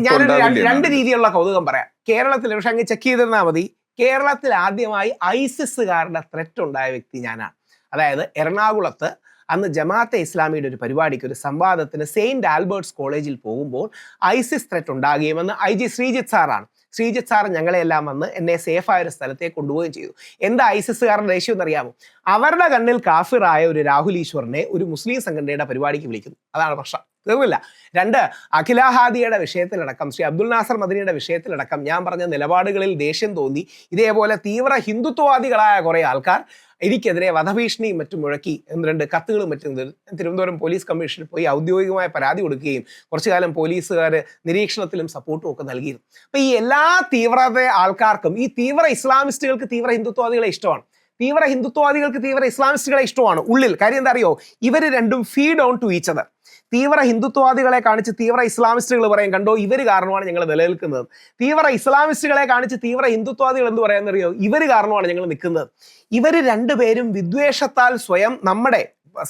ഞാനൊരു രണ്ട് രീതിയിലുള്ള കൗതുകം പറയാം. കേരളത്തിൽ, പക്ഷെ അങ്ങ് ചെക്ക് ചെയ്തിരുന്നാൽ മതി, കേരളത്തിൽ ആദ്യമായി ഐസിസുകാരുടെ ത്രെറ്റ് ഉണ്ടായ വ്യക്തി ഞാനാണ്. അതായത് എറണാകുളത്ത് അന്ന് ജമാഅത്തെ ഇസ്ലാമിയുടെ ഒരു പരിപാടിക്ക്, ഒരു സംവാദത്തിന് സെയിന്റ് ആൽബർട്ട്സ് കോളേജിൽ പോകുമ്പോൾ ഐസിസ് ത്രെറ്റ് ഉണ്ടാകുകയുമെന്ന് IG ശ്രീജിത്ത് സാറാണ്. ശ്രീജിത്ത് സാർ ഞങ്ങളെല്ലാം വന്ന് എന്നെ സേഫായ ഒരു സ്ഥലത്തേക്ക് കൊണ്ടുപോവുകയും ചെയ്തു. എന്താ ഐസിസുകാരുടെ ദേഷ്യം എന്നറിയാമോ? അവരുടെ കണ്ണിൽ കാഫിറായ ഒരു രാഹുൽ ഈശ്വറിനെ ഒരു മുസ്ലിം സംഘടനയുടെ പരിപാടിക്ക് വിളിക്കുന്നു. അതാണ് പ്രശ്നം. തീർന്നില്ല. രണ്ട്, അഖിലാഹാദിയുടെ വിഷയത്തിലടക്കം, ശ്രീ അബ്ദുൽ നാസർ മദനിയുടെ വിഷയത്തിലടക്കം ഞാൻ പറഞ്ഞ നിലപാടുകളിൽ ദേഷ്യം തോന്നി ഇതേപോലെ തീവ്ര ഹിന്ദുത്വവാദികളായ കുറെ ആൾക്കാർ എനിക്കെതിരെ വധഭീഷണിയും മറ്റും മുഴക്കി 2 കത്തുകളും മറ്റും തിരുവനന്തപുരം പോലീസ് കമ്മീഷനിൽ പോയി ഔദ്യോഗികമായ പരാതി കൊടുക്കുകയും കുറച്ചു കാലം പോലീസുകാർ നിരീക്ഷണത്തിലും സപ്പോർട്ടും ഒക്കെ നൽകിയിരുന്നു. അപ്പൊ ഈ എല്ലാ തീവ്രത ആൾക്കാർക്കും, ഈ തീവ്ര ഇസ്ലാമിസ്റ്റുകൾക്ക് തീവ്ര ഹിന്ദുത്വവാദികളെ ഇഷ്ടമാണ്, തീവ്ര ഹിന്ദുത്വവാദികൾക്ക് തീവ്ര ഇസ്ലാമിസ്റ്റുകളെ ഇഷ്ടമാണ് ഉള്ളിൽ. കാര്യം എന്താ അറിയോ? ഇവർ രണ്ടും feed on to each other. തീവ്ര ഹിന്ദുത്വവാദികളെ കാണിച്ച് തീവ്ര ഇസ്ലാമിസ്റ്റുകൾ പറയും കണ്ടോ ഇവർ കാരണമാണ് ഞങ്ങൾ നിലനിൽക്കുന്നത്. തീവ്ര ഇസ്ലാമിസ്റ്റുകളെ കാണിച്ച് തീവ്ര ഹിന്ദുത്വവാദികൾ എന്ത് പറയാമെന്നറിയോ, ഇവർ കാരണമാണ് ഞങ്ങൾ നിൽക്കുന്നത്. ഇവർ രണ്ടുപേരും വിദ്വേഷത്താൽ സ്വയം നമ്മുടെ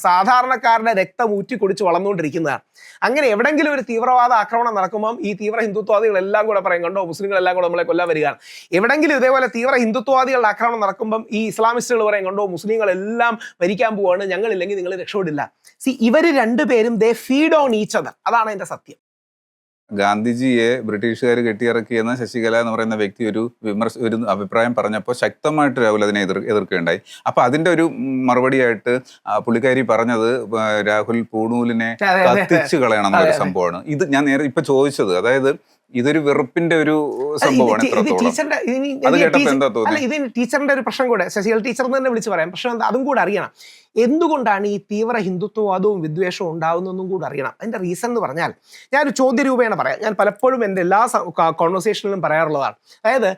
സാധാരണക്കാരുടെ രക്തം ഊറ്റിക്കുടിച്ച് വളർന്നുകൊണ്ടിരിക്കുന്നതാണ്. അങ്ങനെ എവിടെങ്കിലും ഒരു തീവ്രവാദ ആക്രമണം നടക്കുമ്പം ഈ തീവ്ര ഹിന്ദുത്വവാദികളെല്ലാം കൂടെ പറയും കണ്ടോ മുസ്ലിങ്ങളെല്ലാം കൂടെ നമ്മളെ കൊല്ലാൻ വരികയാണ്. എവിടെങ്കിലും ഇതേപോലെ തീവ്ര ഹിന്ദുത്വവാദികളുടെ ആക്രമണം നടക്കുമ്പം ഈ ഇസ്ലാമിസ്റ്റുകൾ പറയും കണ്ടോ മുസ്ലിങ്ങളെല്ലാം ഭരിക്കാൻ പോവാണ്, ഞങ്ങളില്ലെങ്കിൽ നിങ്ങൾ രക്ഷപ്പെടില്ല. ഇവർ രണ്ടുപേരും ദേ ഫീഡ് ഓൺ ഈച്ച് അതർ. അതാണ് അതിന്റെ സത്യം. ഗാന്ധിജിയെ ബ്രിട്ടീഷുകാർ കെട്ടിയിറക്കിയെന്ന ശശികല എന്ന് പറയുന്ന വ്യക്തി ഒരു അഭിപ്രായം പറഞ്ഞപ്പോൾ ശക്തമായിട്ട് രാഹുൽ അതിനെ എതിർക്കുകയുണ്ടായി. അപ്പൊ അതിന്റെ ഒരു മറുപടിയായിട്ട് പുള്ളിക്കാരി പറഞ്ഞത് രാഹുൽ പൂണൂലിനെ കത്തിച്ചു കളയണം എന്നൊരു സംഭവമാണ്. ഇത് ഞാൻ നേരെ ഇപ്പൊ ചോദിച്ചത്, അതായത് ഇതൊരു വെറുപ്പിന്റെ ഒരു സംഭവമാണ്. അത് കേട്ടപ്പോ എന്താ തോന്നുന്നത്? ഇത് ടീച്ചറിന്റെ ഒരു പ്രശ്നം കൂടെ, ശശികല ടീച്ചർ തന്നെ വിളിച്ച് പറയാം. പ്രശ്നം എന്താ അതും കൂടെ അറിയണം. എന്തുകൊണ്ടാണ് ഈ തീവ്ര ഹിന്ദുത്വവാദവും വിദ്വേഷവും ഉണ്ടാവുന്നതെന്നും കൂടെ അറിയണം. അതിന്റെ റീസൺ എന്ന് പറഞ്ഞാൽ ഞാനൊരു ചോദ്യരൂപേണ പറയാം. ഞാൻ പലപ്പോഴും എൻ്റെ എല്ലാ കോൺവെർസേഷനിലും പറയാറുള്ളതാണ്. അതായത്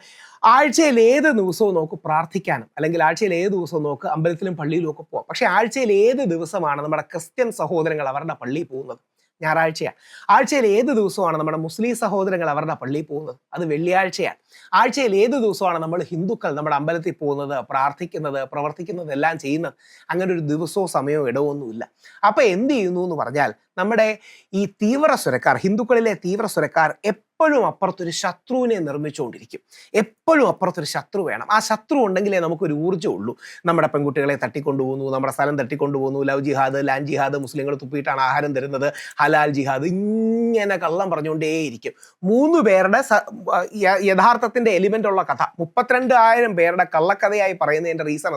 ആഴ്ചയിൽ ഏത് ദിവസവും നമുക്ക് പ്രാർത്ഥിക്കാനും അല്ലെങ്കിൽ ആഴ്ചയിൽ ഏത് ദിവസവും നമുക്ക് അമ്പലത്തിലും പള്ളിയിലും ഒക്കെ പോകാം. പക്ഷെ ആഴ്ചയിൽ ഏത് ദിവസമാണ് നമ്മുടെ ക്രിസ്ത്യൻ സഹോദരങ്ങൾ അവരുടെ പള്ളിയിൽ പോകുന്നത്? ഞായറാഴ്ചയാണ്. ആഴ്ചയിൽ ഏത് ദിവസമാണ് നമ്മുടെ മുസ്ലിം സഹോദരങ്ങൾ അവരുടെ പള്ളിയിൽ പോകുന്നത്? അത് വെള്ളിയാഴ്ചയാണ്. ആഴ്ചയിൽ ഏത് ദിവസമാണ് നമ്മൾ ഹിന്ദുക്കൾ നമ്മുടെ അമ്പലത്തിൽ പോകുന്നത്, പ്രാർത്ഥിക്കുന്നത്, പ്രവർത്തിക്കുന്നത്, എല്ലാം ചെയ്യുന്നത്? അങ്ങനെ ഒരു ദിവസവും സമയവും ഇടവൊന്നുമില്ല. അപ്പൊ എന്ത് ചെയ്യുന്നു എന്ന് പറഞ്ഞാൽ നമ്മുടെ ഈ തീവ്ര സ്വരക്കാർ, ഹിന്ദുക്കളിലെ തീവ്ര സ്വരക്കാർ എപ്പോഴും അപ്പുറത്തൊരു ശത്രുവിനെ നിർമ്മിച്ചുകൊണ്ടിരിക്കും. എപ്പോഴും അപ്പുറത്തൊരു ശത്രു വേണം. ആ ശത്രു ഉണ്ടെങ്കിലേ നമുക്കൊരു ഊർജ്ജം ഉള്ളൂ. നമ്മുടെ പെൺകുട്ടികളെ തട്ടിക്കൊണ്ടുപോകുന്നു, നമ്മുടെ സ്ഥലം തട്ടിക്കൊണ്ടുപോകുന്നു, ലവ് ജിഹാദ്, ലാൻഡ് ജിഹാദ്, മുസ്ലിങ്ങൾ തുപ്പിയിട്ടാണ് ആഹാരം തരുന്നത്, ഹലാൽ ജിഹാദ്, ഇങ്ങനെ കള്ളം പറഞ്ഞുകൊണ്ടേയിരിക്കും. 3 പേരുടെ യഥാർത്ഥത്തിന്റെ എലിമെന്റ് ഉള്ള കഥ 32,000 പേരുടെ കള്ളക്കഥയായി പറയുന്നതിന്റെ റീസൺ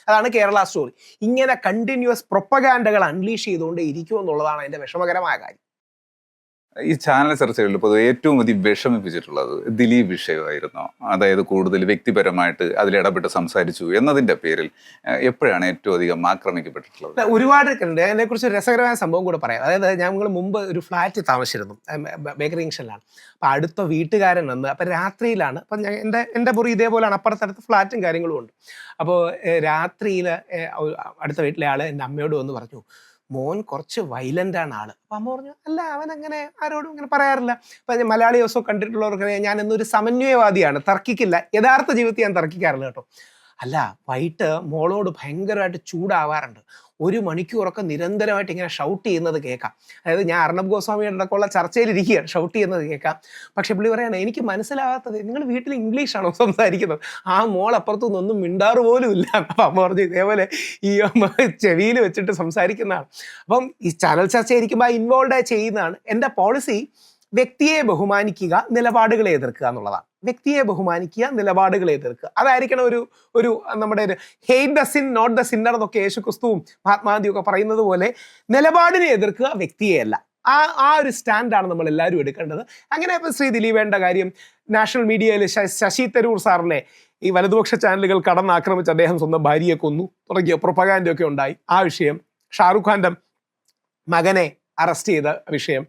അതാണ് കേരള സ്റ്റോറി. ഇങ്ങനെ കണ്ടിന്യൂസ് പ്രൊപ്പഗാൻഡകൾ അൺലീഷ് ചെയ്തുകൊണ്ടേ ഇരിക്കും എന്നുള്ളതാണ് അതിന്റെ വിഷമകരമായ കാര്യം. ഈ ചാനൽ ചർച്ചകളിൽ പൊതുവെ ഏറ്റവും അധികം വിഷമിപ്പിച്ചിട്ടുള്ളത് ദിലീപ് വിഷയമായിരുന്നു. അതായത് കൂടുതൽ വ്യക്തിപരമായിട്ട് അതിലിടപെട്ട് സംസാരിച്ചു എന്നതിന്റെ പേരിൽ എപ്പോഴാണ് ഏറ്റവും അധികം ആക്രമിക്കപ്പെട്ടിട്ടുള്ളത്? ഒരുപാട് ഉണ്ട്. അതിനെക്കുറിച്ച് രസകരമായ സംഭവം കൂടെ പറയാം. അതായത് ഞങ്ങൾ മുമ്പ് ഒരു ഫ്ലാറ്റ് താമസിച്ചിരുന്നു, ബേക്കറി ജംഗ്ഷനിലാണ്. അപ്പം അടുത്ത വീട്ടുകാരൻ വന്ന്, അപ്പം രാത്രിയിലാണ്, അപ്പം എൻ്റെ മുറി ഇതേപോലെയാണ്, അപ്പുറത്തടുത്ത് ഫ്ലാറ്റും കാര്യങ്ങളും ഉണ്ട്. അപ്പോൾ രാത്രിയിൽ അടുത്ത വീട്ടിലെ ആൾ എൻ്റെ അമ്മയോട് വന്ന് പറഞ്ഞു, മോൻ കുറച്ച് വയലൻ്റാണ് ആള്. അപ്പം അമ്മ പറഞ്ഞു, അല്ല അവൻ അങ്ങനെ ആരോടും ഇങ്ങനെ പറയാറില്ല. അപ്പം മലയാളി ദിവസവും കണ്ടിട്ടുള്ളവർക്ക് ഞാൻ എന്നൊരു സമന്വയവാദിയാണ്, തർക്കിക്കില്ല. യഥാർത്ഥ ജീവിതത്തിൽ ഞാൻ തർക്കിക്കാറില്ല കേട്ടോ. അല്ല, വൈകിട്ട് മോളോട് ഭയങ്കരമായിട്ട് ചൂടാവാറുണ്ട്. 1 മണിക്കൂറൊക്കെ നിരന്തരമായിട്ട് ഇങ്ങനെ ഷൗട്ട് ചെയ്യുന്നത് കേൾക്കാം. അതായത് ഞാൻ അർണബ് ഗോസ്വാമിയുടെ അടക്കമുള്ള ചർച്ചയിലിരിക്കുകയാണ്, ഷൗട്ട് ചെയ്യുന്നത് കേൾക്കാം. പക്ഷെ പുള്ളി പറയാണ്, എനിക്ക് മനസ്സിലാകാത്തത് നിങ്ങൾ വീട്ടിൽ ഇംഗ്ലീഷാണോ സംസാരിക്കുന്നത്? ആ മോൾ അപ്പുറത്തുനിന്നൊന്നും മിണ്ടാറ് പോലും ഇല്ല. അപ്പം അമ്മ പറഞ്ഞു, ഇതേപോലെ ഈ ചെവിയിൽ വെച്ചിട്ട് സംസാരിക്കുന്നതാണ്. അപ്പം ഈ ചാനൽ ചർച്ച ഇരിക്കുമ്പോൾ ഇൻവോൾവ് ചെയ്യുന്നതാണ്. എൻ്റെ പോളിസി വ്യക്തിയെ ബഹുമാനിക്കുക, നിലപാടുകളെ എതിർക്കുക എന്നുള്ളതാണ്. വ്യക്തിയെ ബഹുമാനിക്കുക, നിലപാടുകളെ എതിർക്കുക. അതായിരിക്കണം ഒരു നമ്മുടെ ഒരു hate the sin not the sinner എന്നൊക്കെ യേശു ക്രിസ്തുവും മഹാത്മാഗാന്ധിയും ഒക്കെ പറയുന്നത് പോലെ നിലപാടിനെ എതിർക്കുക, വ്യക്തിയെയല്ല. ആ ഒരു സ്റ്റാൻഡാണ് നമ്മൾ എല്ലാവരും എടുക്കേണ്ടത്. അങ്ങനെ ഇപ്പം ശ്രീ ദിലീപേണ്ട കാര്യം, നാഷണൽ മീഡിയയിൽ ശശി തരൂർ സാറിനെ ഈ വലതുപക്ഷ ചാനലുകൾ കടന്നാക്രമിച്ച് അദ്ദേഹം സ്വന്തം ഭാര്യയെ കൊന്നു തുടങ്ങിയ പ്രൊപ്പഗാൻഡയൊക്കെ ഉണ്ടായി. ആ വിഷയം, ഷാറുഖ് ഖാന്റെ മകനെ അറസ്റ്റ് ചെയ്ത വിഷയം,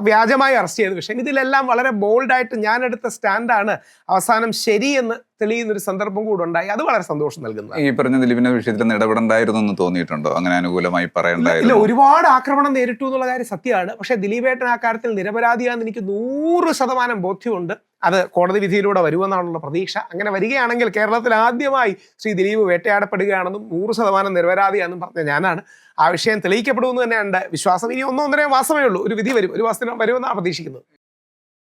വ്യാജമായി അറസ്റ്റ് ചെയ്ത വിഷയം, ഇതിലെല്ലാം വളരെ ബോൾഡായിട്ട് ഞാൻ എടുത്ത സ്റ്റാൻഡാണ് അവസാനം ശരിയെന്ന് തെളിയുന്നൊരു സന്ദർഭം കൂടെ ഉണ്ടായി. അത് വളരെ സന്തോഷം നൽകുന്നു. ഈ പറഞ്ഞ ദിലീപിന്റെ വിഷയത്തിൽ ഇടപെടണ്ടായിരുന്നു എന്ന് തോന്നിയിട്ടുണ്ടോ? അങ്ങനെ അനുകൂലമായി പറയണ്ടായിരുന്നു? ഒരുപാട് ആക്രമണം നേരിട്ടു എന്നുള്ള കാര്യം സത്യമാണ്. പക്ഷെ ദിലീപേട്ടൻ ആ കാര്യത്തിൽ നിരപരാധിയാണെന്ന് എനിക്ക് 100% ബോധ്യമുണ്ട്. അത് കോടതി വിധിയിലൂടെ വരുമെന്നാണുള്ള പ്രതീക്ഷ. അങ്ങനെ വരികയാണെങ്കിൽ കേരളത്തിൽ ആദ്യമായി ശ്രീ ദിലീപ് വേട്ടയാടപ്പെടുകയാണെന്നും 100% നിരപരാധിയാണെന്നും പറഞ്ഞ ഞാനാണ്. ആ വിഷയം തെളിയിക്കപ്പെടുമെന്ന് തന്നെയാണ് എൻ്റെ വിശ്വാസം. ഇനി 1-1.5 മാസമേ ഉള്ളൂ, ഒരു വിധി വരും, 1 മാസത്തിനും വരുമെന്നാണ് പ്രതീക്ഷിക്കുന്നത്.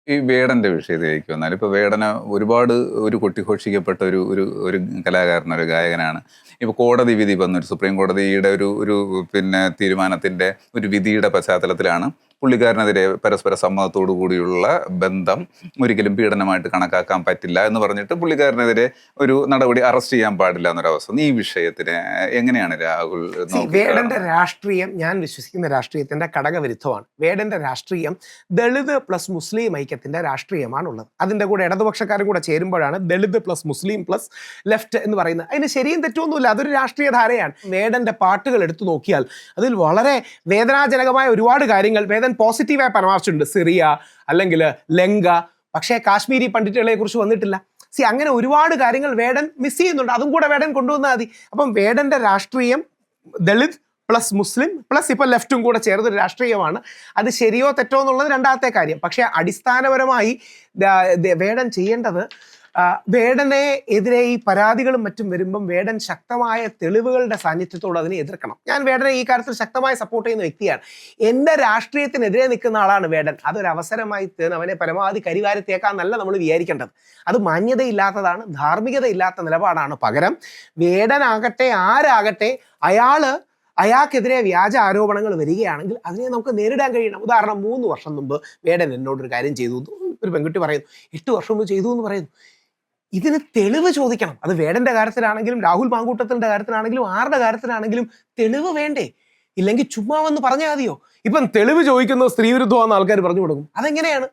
ഈ വേടന്റെ വിഷയത്തിലേക്ക് വന്നാൽ, ഇപ്പൊ വേടന ഒരുപാട് കൊട്ടിഘോഷിക്കപ്പെട്ട ഒരു കലാകാരൻ, ഒരു ഗായകനാണ്. ഇപ്പൊ കോടതി വിധി വന്നൊരു സുപ്രീം കോടതിയുടെ ഒരു തീരുമാനത്തിന്റെ ഒരു വിധിയുടെ പശ്ചാത്തലത്തിലാണ് പുള്ളിക്കാരനെതിരെ പരസ്പര സമ്മതത്തോടു കൂടിയുള്ള ബന്ധം ഒരിക്കലും പീഡനമായിട്ട് കണക്കാക്കാൻ പറ്റില്ല എന്ന് പറഞ്ഞിട്ട് പുള്ളിക്കാരനെതിരെ ഒരു നടപടി, അറസ്റ്റ് ചെയ്യാൻ പാടില്ല എന്നൊരവസ്ഥ. ഈ വിഷയത്തിന് എങ്ങനെയാണ് രാഹുൽ? വേടന്റെ രാഷ്ട്രീയം, ഞാൻ വിശ്വസിക്കുന്ന രാഷ്ട്രീയത്തിന്റെ ഘടകവിരുദ്ധമാണ്. വേടന്റെ രാഷ്ട്രീയം ദളിത് പ്ലസ് മുസ്ലിം ഐക്യത്തിന്റെ രാഷ്ട്രീയമാണുള്ളത്. അതിന്റെ കൂടെ ഇടതുപക്ഷക്കാരും കൂടെ ചേരുമ്പോഴാണ് ദളിത് പ്ലസ് മുസ്ലിം പ്ലസ് ലെഫ്റ്റ് എന്ന് പറയുന്നത്. അതിന് ശരിയും തെറ്റൊന്നുമില്ല, അതൊരു രാഷ്ട്രീയ ധാരയാണ്. വേടന്റെ പാട്ടുകൾ എടുത്തു നോക്കിയാൽ അതിൽ വളരെ വേദനാജനകമായ ഒരുപാട് കാര്യങ്ങൾ വേദൻ പോസിറ്റീവായി പരാമർശിച്ചിട്ടുണ്ട്. സിറിയ അല്ലെങ്കിൽ ലങ്ക, പക്ഷേ കാശ്മീരി പണ്ഡിറ്റുകളെ കുറിച്ച് വന്നിട്ടില്ല. അങ്ങനെ ഒരുപാട് കാര്യങ്ങൾ വേടൻ മിസ് ചെയ്യുന്നുണ്ട്. അതും കൂടെ വേടൻ കൊണ്ടുവന്നാൽ മതി. അപ്പം വേടന്റെ രാഷ്ട്രീയം ദളിത് പ്ലസ് മുസ്ലിം പ്ലസ് ഇപ്പോൾ ലെഫ്റ്റും കൂടെ ചേർന്നൊരു രാഷ്ട്രീയമാണ്. അത് ശരിയോ തെറ്റോ എന്നുള്ളത് രണ്ടാമത്തെ കാര്യം. പക്ഷേ അടിസ്ഥാനപരമായി വേടൻ ചെയ്യേണ്ടത്, വേടനെ എതിരെ ഈ പരാതികളും മറ്റും വരുമ്പം വേടൻ ശക്തമായ തെളിവുകളുടെ സാന്നിധ്യത്തോട് അതിനെ എതിർക്കണം. ഞാൻ വേടനെ ഈ കാര്യത്തിൽ ശക്തമായി സപ്പോർട്ട് ചെയ്യുന്ന വ്യക്തിയാണ്. എൻ്റെ രാഷ്ട്രീയത്തിനെതിരെ നിൽക്കുന്ന ആളാണ് വേടൻ. അതൊരു അവസരമായി തീർന്ന് അവനെ പരമാവധി കരിവാരത്തേക്കാന്നല്ല നമ്മൾ വിചാരിക്കേണ്ടത്. അത് മാന്യതയില്ലാത്തതാണ്, ധാർമ്മികതയില്ലാത്ത നിലപാടാണ്. പകരം വേടനാകട്ടെ ആരാകട്ടെ അയാൾക്കെതിരെ വ്യാജ ആരോപണങ്ങൾ വരികയാണെങ്കിൽ അതിനെ നമുക്ക് നേരിടാൻ കഴിയണം. ഉദാഹരണം, 3 വർഷം മുമ്പ് വേടൻ എന്നോടൊരു കാര്യം ചെയ്തു, ഒരു പെൺകുട്ടി പറയുന്നു. 8 വർഷം മുമ്പ് ചെയ്തു എന്ന് പറയുന്നു. ഇതിന് തെളിവ് ചോദിക്കണം. അത് വേടന്റെ കാര്യത്തിലാണെങ്കിലും രാഹുൽ മാങ്കൂട്ടത്തിന്റെ കാര്യത്തിലാണെങ്കിലും ആരുടെ കാര്യത്തിലാണെങ്കിലും തെളിവ് വേണ്ടേ? ഇല്ലെങ്കിൽ ചുമ്മാ വന്ന് പറഞ്ഞാൽ മതിയോ? ഇപ്പം തെളിവ് ചോദിക്കുന്നത് സ്ത്രീവിരുദ്ധമാണെന്ന് ആൾക്കാർ പറഞ്ഞു കൊടുക്കും. അതെങ്ങനെയാണ്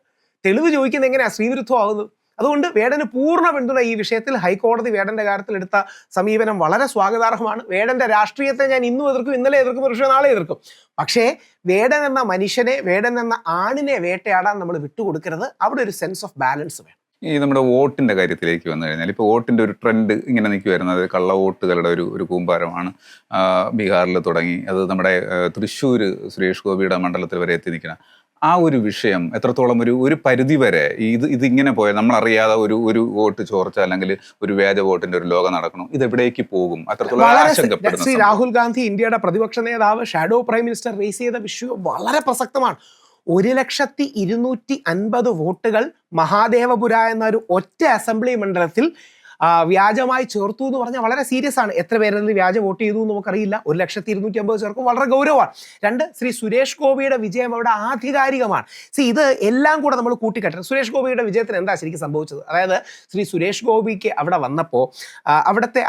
തെളിവ് ചോദിക്കുന്നത്? എങ്ങനെയാണ് സ്ത്രീവിരുദ്ധമാകുന്നത്? അതുകൊണ്ട് വേടന് പൂർണ്ണ പിന്തുണ ഈ വിഷയത്തിൽ. ഹൈക്കോടതി വേടന്റെ കാര്യത്തിൽ എടുത്ത സമീപനം വളരെ സ്വാഗതാർഹമാണ്. വേടന്റെ രാഷ്ട്രീയത്തെ ഞാൻ ഇന്നും എതിർക്കും, ഇന്നലെ എതിർക്കും, പക്ഷേ നാളെ എതിർക്കും. പക്ഷേ വേടൻ എന്ന മനുഷ്യനെ, വേടൻ എന്ന ആണിനെ വേട്ടയാടാൻ നമ്മൾ വിട്ടുകൊടുക്കരുത്. അവിടെ ഒരു സെൻസ് ഓഫ് ബാലൻസ് വേണം. ഈ നമ്മുടെ വോട്ടിന്റെ കാര്യത്തിലേക്ക് വന്നു കഴിഞ്ഞാൽ ഇപ്പോൾ വോട്ടിന്റെ ഒരു ട്രെൻഡ് ഇങ്ങനെ നിൽക്കുമായിരുന്നത് കള്ള വോട്ടുകളുടെ ഒരു കൂമ്പാരമാണ്. ബീഹാറിൽ തുടങ്ങി, അത് നമ്മുടെ തൃശ്ശൂർ സുരേഷ് ഗോപിയുടെ മണ്ഡലത്തിൽ വരെ എത്തി നിൽക്കണം. ആ ഒരു വിഷയം എത്രത്തോളം ഒരു പരിധി വരെ ഇതിങ്ങനെ പോയാൽ നമ്മളറിയാതെ ഒരു വോട്ട് ചോർച്ച അല്ലെങ്കിൽ ഒരു വ്യാജ വോട്ടിന്റെ ഒരു ലോകം നടക്കണം, ഇതെവിടേക്ക് പോകും? അത്രത്തോളം ആശങ്കപ്പെടുന്നു. ശ്രീ രാഹുൽ ഗാന്ധി, ഇന്ത്യയുടെ പ്രതിപക്ഷ നേതാവ്, ഷാഡോ പ്രൈം മിനിസ്റ്റർ റേസ് ചെയ്ത വിഷയം വളരെ പ്രസക്തമാണ്. 1,250,000 വോട്ടുകൾ മഹാദേവപുര എന്ന ഒരു ഒറ്റ അസംബ്ലി മണ്ഡലത്തിൽ വ്യാജമായി ചേർത്തു എന്ന് പറഞ്ഞാൽ വളരെ സീരിയസ് ആണ്. എത്ര പേരിൽ വ്യാജ വോട്ട് ചെയ്തു എന്ന് നമുക്കറിയില്ല. 1,250,000 ചേർക്കും, വളരെ ഗൗരവമാണ്. 2, ശ്രീ സുരേഷ് ഗോപിയുടെ വിജയം അവിടെ ആധികാരികമാണ്. ഇത് എല്ലാം കൂടെ നമ്മൾ കൂട്ടിക്കെട്ടണം. സുരേഷ് ഗോപിയുടെ വിജയത്തിന് എന്താ ശരിക്കും സംഭവിച്ചത്? അതായത് ശ്രീ സുരേഷ് ഗോപിക്ക് അവിടെ വന്നപ്പോൾ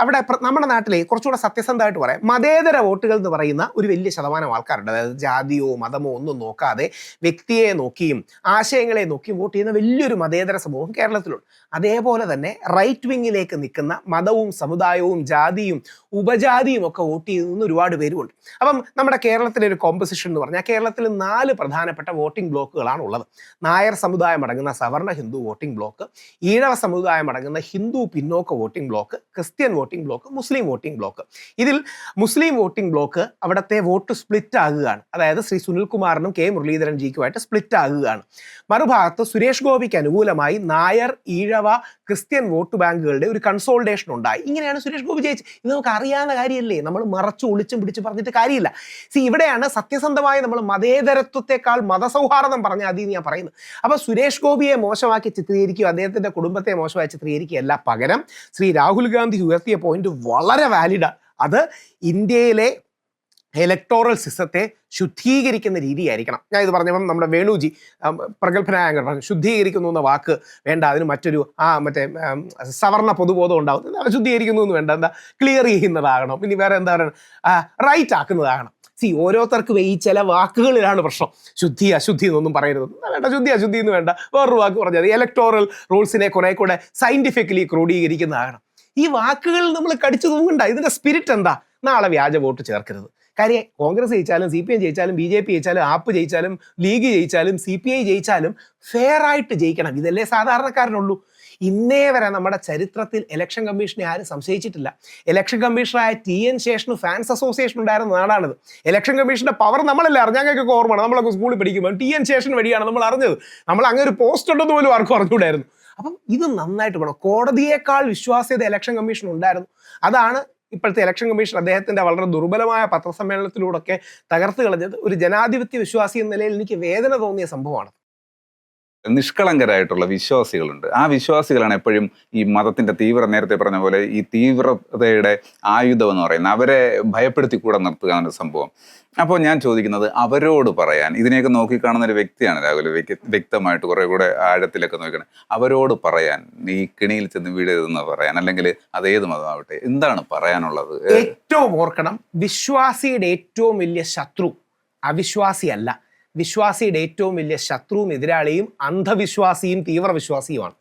അവിടെ നമ്മുടെ നാട്ടിലെ കുറച്ചുകൂടെ സത്യസന്ധമായിട്ട് പറയാം, മതേതര വോട്ടുകൾ എന്ന് പറയുന്ന ഒരു വലിയ ശതമാനം ആൾക്കാരുണ്ട്. അതായത് ജാതിയോ മതമോ ഒന്നും നോക്കാതെ വ്യക്തിയെ നോക്കിയും ആശയങ്ങളെ നോക്കിയും വോട്ട് ചെയ്യുന്ന വലിയൊരു മതേതര സമൂഹം കേരളത്തിലുണ്ട്. അതേപോലെ തന്നെ റൈറ്റ് വിങ്ങിലെ നിൽക്കുന്ന മതവും സമുദായവും ജാതിയും ഉപജാതിയും ഒക്കെ വോട്ട് ചെയ്യുന്ന ഒരുപാട് പേരുമുണ്ട്. അപ്പം നമ്മുടെ കേരളത്തിലെ ഒരു കോമ്പസിഷൻ എന്ന് പറഞ്ഞാൽ കേരളത്തിൽ 4 പ്രധാനപ്പെട്ട വോട്ടിംഗ് ബ്ലോക്കുകളാണ് ഉള്ളത്. നായർ സമുദായം അടങ്ങുന്ന സവർണ ഹിന്ദു വോട്ടിംഗ് ബ്ലോക്ക്, ഈഴവ സമുദായം അടങ്ങുന്ന ഹിന്ദു പിന്നോക്ക voting block, Christian voting block, Muslim voting block. ഇതിൽ മുസ്ലിം വോട്ടിംഗ് ബ്ലോക്ക് അവിടുത്തെ വോട്ട് സ്പ്ലിറ്റ് ആകുകയാണ്. അതായത് ശ്രീ സുനിൽകുമാറിനും കെ മുരളീധരൻ ജിക്കുമായിട്ട് സ്പ്ലിറ്റ് ആകുകയാണ്. മറുഭാഗത്ത് സുരേഷ് ഗോപിക്ക് അനുകൂലമായി നായർ, ഈഴവ, ക്രിസ്ത്യൻ വോട്ട് ബാങ്കുകളുടെ ഒരു കൺസോൾട്ടേഷൻ ഉണ്ടായി. ഇങ്ങനെയാണ് സുരേഷ് ഗോപി ജയിച്ചത്. ഇത് നമുക്ക് അറിയാവുന്ന കാര്യമല്ലേ? നമ്മൾ മറച്ചു ഒളിച്ചും പിടിച്ച് പറഞ്ഞിട്ട് കാര്യമില്ല. ഇവിടെയാണ് സത്യസന്ധമായി നമ്മൾ മതേതരത്വത്തെക്കാൾ മതസൗഹാർദ്ദം പറഞ്ഞ അതീന്ന് ഞാൻ പറയുന്നത്. അപ്പൊ സുരേഷ് ഗോപിയെ മോശമാക്കി ചിത്രീകരിക്കുക, അദ്ദേഹത്തിന്റെ കുടുംബത്തെ മോശമായി ചിത്രീകരിക്കുകയല്ല. പകരം ശ്രീ രാഹുൽ ഗാന്ധി ഉയർത്തിയ പോയിന്റ് വളരെ വാലിഡാണ്. അത് ഇന്ത്യയിലെ ഇലക്ടോറൽ സിസ്റ്റത്തെ ശുദ്ധീകരിക്കുന്ന രീതിയായിരിക്കണം. ഞാൻ ഇത് പറഞ്ഞപ്പം നമ്മുടെ വേണുജി പ്രഗത്ഭനായ പറഞ്ഞു, ശുദ്ധീകരിക്കുന്നു എന്ന വാക്ക് വേണ്ട, അതിന് മറ്റൊരു സവർണ പൊതുബോധം ഉണ്ടാവും. ശുദ്ധീകരിക്കുന്നു എന്ന് വേണ്ട, എന്താ ക്ലിയർ ചെയ്യുന്നതാകണം, ഇനി വേറെ എന്താ പറയുക, റൈറ്റ് ആക്കുന്നതാകണം. ഓരോരുത്തർക്കും ഈ ചില വാക്കുകളിലാണ് പ്രശ്നം. ശുദ്ധി അശുദ്ധി എന്നൊന്നും പറയരുത്, വേണ്ട, ശുദ്ധി അശുദ്ധി എന്ന് വേണ്ട, വേറൊരു വാക്ക് പറഞ്ഞാൽ ഇലക്ടോറൽ റൂൾസിനെ കുറെ കൂടെ സയന്റിഫിക്കലി ക്രോഡീകരിക്കുന്നതാകണം. ഈ വാക്കുകൾ നമ്മൾ കടിച്ചു തൂങ്ങണ്ട. ഇതിന്റെ സ്പിരിറ്റ് എന്താ? നാളെ വ്യാജ വോട്ട് ചേർക്കരുത്. കാര്യം കോൺഗ്രസ് ജയിച്ചാലും CPM ജയിച്ചാലും BJP ജയിച്ചാലും ആപ്പ് ജയിച്ചാലും ലീഗ് ജയിച്ചാലും CPI ജയിച്ചാലും ഫെയർ ആയിട്ട് ജയിക്കണം. ഇതല്ലേ സാധാരണക്കാരനുള്ളൂ. ഇന്നേ വരെ നമ്മുടെ ചരിത്രത്തിൽ ഇലക്ഷൻ കമ്മീഷനെ ആരും സംശയിച്ചിട്ടില്ല. ഇലക്ഷൻ കമ്മീഷണറായ TN ശേഷന് ഫാൻസ് അസോസിയേഷൻ ഉണ്ടായിരുന്ന നാടാണിത്. ഇലക്ഷൻ കമ്മീഷന്റെ പവർ നമ്മളല്ലേ അറിഞ്ഞ, ഞങ്ങൾക്കൊക്കെ ഓർമ്മയാണ്, നമ്മളൊക്കെ സ്കൂളിൽ പഠിക്കുമ്പോൾ TN ശേഷൻ വഴിയാണ് നമ്മൾ അറിഞ്ഞത്. നമ്മൾ അങ്ങനെ ഒരു പോസ്റ്റ് ഉണ്ടെന്ന് പോലും ആർക്കും അറിഞ്ഞുകൂടായിരുന്നു. അപ്പം ഇത് നന്നായിട്ട് വേണം. കോടതിയേക്കാൾ വിശ്വാസ്യത ഇലക്ഷൻ കമ്മീഷൻ ഉണ്ടായിരുന്നു. അതാണ് ഇപ്പോഴത്തെ ഇലക്ഷൻ കമ്മീഷൻ അദ്ദേഹത്തിന്റെ വളരെ ദുർബലമായ പത്രസമ്മേളനത്തിലൂടെയൊക്കെ തകർത്ത് കളഞ്ഞത്. ഒരു ജനാധിപത്യ വിശ്വാസി എന്ന നിലയിൽ എനിക്ക് വേദന തോന്നിയ സംഭവമാണ്. നിഷ്കളങ്കരായിട്ടുള്ള വിശ്വാസികളുണ്ട്. ആ വിശ്വാസികളാണ് എപ്പോഴും ഈ മതത്തിന്റെ നേരത്തെ പറഞ്ഞ പോലെ ഈ തീവ്രതയുടെ ആയുധം എന്ന് പറയുന്നത്. അവരെ ഭയപ്പെടുത്തി കൂടെ നിർത്തുക എന്നൊരു സംഭവം. അപ്പോൾ ഞാൻ ചോദിക്കുന്നത്, അവരോട് പറയാൻ, ഇതിനെയൊക്കെ നോക്കിക്കാണുന്ന ഒരു വ്യക്തിയാണ് രാഹുൽ, വ്യക്തമായിട്ട് കുറെ കൂടെ ആഴത്തിലൊക്കെ നോക്കണം, അവരോട് പറയാൻ, ഈ കിണിയിൽ ചെന്ന് വീഴരുതെന്ന് പറയാൻ, അല്ലെങ്കിൽ അതേത് മതമാവട്ടെ, എന്താണ് പറയാനുള്ളത്? ഏറ്റവും ഓർക്കണം, വിശ്വാസിയുടെ ഏറ്റവും വലിയ ശത്രു അവിശ്വാസിയല്ല. വിശ്വാസിയുടെ ഏറ്റവും വലിയ ശത്രുവും എതിരാളിയും അന്ധവിശ്വാസിയും തീവ്രവിശ്വാസിയുമാണ്.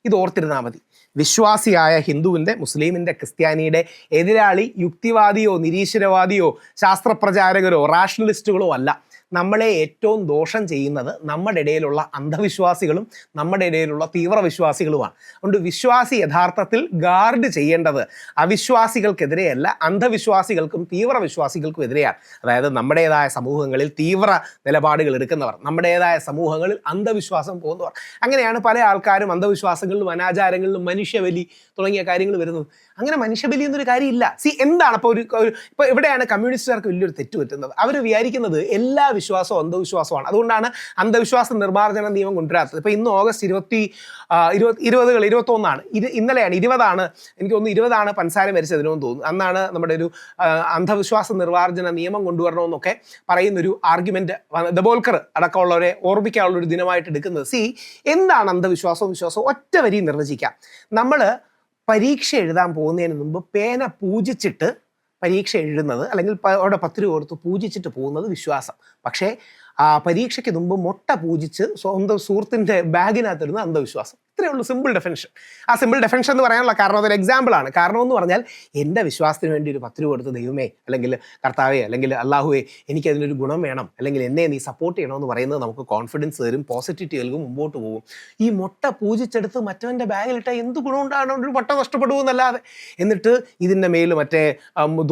ഇത് ഓർത്തിരുന്നാൽ മതി. വിശ്വാസിയായ ഹിന്ദുവിൻ്റെ, മുസ്ലിമിൻ്റെ, ക്രിസ്ത്യാനിയുടെ എതിരാളി യുക്തിവാദിയോ നിരീശ്വരവാദിയോ ശാസ്ത്രപ്രചാരകരോ റാഷണലിസ്റ്റുകളോ അല്ല. നമ്മളെ ഏറ്റവും ദോഷം ചെയ്യുന്നത് നമ്മുടെ ഇടയിലുള്ള അന്ധവിശ്വാസികളും നമ്മുടെ ഇടയിലുള്ള തീവ്രവിശ്വാസികളുമാണ്. അതുകൊണ്ട് വിശ്വാസി യഥാർത്ഥത്തിൽ ഗാർഡ് ചെയ്യേണ്ടത് അവിശ്വാസികൾക്കെതിരെയല്ല, അന്ധവിശ്വാസികൾക്കും തീവ്രവിശ്വാസികൾക്കും എതിരെയാണ്. അതായത് നമ്മുടേതായ സമൂഹങ്ങളിൽ തീവ്ര നിലപാടുകൾ എടുക്കുന്നവർ, നമ്മുടേതായ സമൂഹങ്ങളിൽ അന്ധവിശ്വാസം പോകുന്നവർ. അങ്ങനെയാണ് പല ആൾക്കാരും അന്ധവിശ്വാസങ്ങളിലും അനാചാരങ്ങളിലും മനുഷ്യബലി തുടങ്ങിയ കാര്യങ്ങൾ വരുന്നത്. അങ്ങനെ മനുഷ്യബലി എന്നൊരു കാര്യമില്ല. എന്താണ് ഇപ്പോൾ ഇപ്പോൾ ഇവിടെയാണ് കമ്മ്യൂണിസ്റ്റുകാർക്ക് വലിയൊരു തെറ്റ് പറ്റുന്നത്. അവർ വിചാരിക്കുന്നത് എല്ലാ വിശ്വാസവും അന്ധവിശ്വാസമാണ്. അതുകൊണ്ടാണ് അന്ധവിശ്വാസ നിർമ്മാർജ്ജന നിയമം കൊണ്ടുവരാത്തത്. ഇപ്പോൾ ഇന്ന് ഓഗസ്റ്റ് 21 ഇന്നലെയാണ് 20 എനിക്ക് തോന്നുന്നു 20 പൻസാര മരിച്ചതിനോന്ന് തോന്നുന്നു. അന്നാണ് നമ്മുടെ ഒരു അന്ധവിശ്വാസ നിർമ്മാർജ്ജന നിയമം കൊണ്ടുവരണമെന്നൊക്കെ പറയുന്നൊരു ആർഗ്യുമെന്റ് ദബോൽക്കർ അടക്കമുള്ളവരെ ഓർമ്മിക്കാനുള്ളൊരു ദിനമായിട്ട് എടുക്കുന്നത്. എന്താണ് അന്ധവിശ്വാസവും വിശ്വാസവും? ഒറ്റ വരി നിർവചിക്കാം. നമ്മൾ പരീക്ഷ എഴുതാൻ പോകുന്നതിന് മുമ്പ് പേന പൂജിച്ചിട്ട് പരീക്ഷ എഴുതുന്നത്, അല്ലെങ്കിൽ അവിടെ 10 രൂപ കൊടുത്ത് പൂജിച്ചിട്ട് പോകുന്നത് വിശ്വാസം. പക്ഷേ പരീക്ഷയ്ക്ക് മുമ്പ് മുട്ട പൂജിച്ച് സ്വന്തം സുഹൃത്തിൻ്റെ ബാഗിനകത്തിരുന്ന അന്ധവിശ്വാസം. ഇത്രയേ ഉള്ളൂ സിമ്പിൾ ഡെഫിനിഷൻ. ആ സിമ്പിൾ ഡെഫിനിഷൻ എന്ന് പറയാനുള്ള കാരണം അതൊരു എക്സാമ്പിളാണ്. കാരണം എന്ന് പറഞ്ഞാൽ എൻ്റെ വിശ്വാസത്തിന് വേണ്ടി ഒരു 10 രൂപ കൊടുത്ത് ദൈവമേ, അല്ലെങ്കിൽ കർത്താവേ, അല്ലെങ്കിൽ അള്ളാഹുവേ, എനിക്കതിനൊരു ഗുണം വേണം, അല്ലെങ്കിൽ എന്നെ നീ സപ്പോർട്ട് ചെയ്യണമെന്ന് പറയുന്നത് നമുക്ക് കോൺഫിഡൻസ് തരും, പോസിറ്റിവിറ്റി നൽകും, മുമ്പോട്ട് പോകും. ഈ മുട്ട പൂജിച്ചെടുത്ത് മറ്റവൻ്റെ ബാഗിലിട്ട എന്ത് ഗുണം ഉണ്ടാകണം? ഒരു മുട്ട നഷ്ടപ്പെടുമെന്നല്ലാതെ. എന്നിട്ട് ഇതിൻ്റെ മേൽ മറ്റേ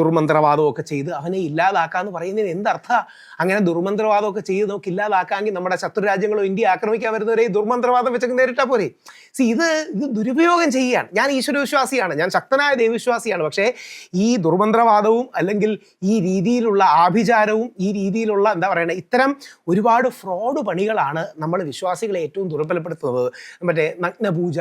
ദുർമന്ത്രവാദമൊക്കെ ചെയ്ത് അവനെ ഇല്ലാതാക്കാമെന്ന് പറയുന്നതിന് എന്തർത്ഥമാണ്? അങ്ങനെ ദുർമന്ത്രവാദമൊക്കെ ചെയ്ത് നമുക്ക് ഇല്ലാതാക്കാമെങ്കിൽ നമ്മുടെ ശത്രു രാജ്യങ്ങളോ ഇന്ത്യ ആക്രമിക്കാൻ വരുന്നവരെ ഈ ദുർമന്ത്രവാദം വെച്ചൊക്കെ നേരിട്ടാൽ പോരെ? ഇത് ദുരുപയോഗം ചെയ്യുകയാണ്. ഞാൻ ഈശ്വരവിശ്വാസിയാണ്, ഞാൻ ശക്തനായ ദൈവവിശ്വാസിയാണ്. പക്ഷേ ഈ ദുർമന്ത്രവാദവും അല്ലെങ്കിൽ ഈ രീതിയിലുള്ള ആഭിചാരവും ഈ രീതിയിലുള്ള എന്താ പറയുക, ഇത്തരം ഒരുപാട് ഫ്രോഡ് പണികളാണ് നമ്മൾ വിശ്വാസികളെ ഏറ്റവും ദുർബലപ്പെടുത്തുന്നത്. മറ്റേ നഗ്നപൂജ,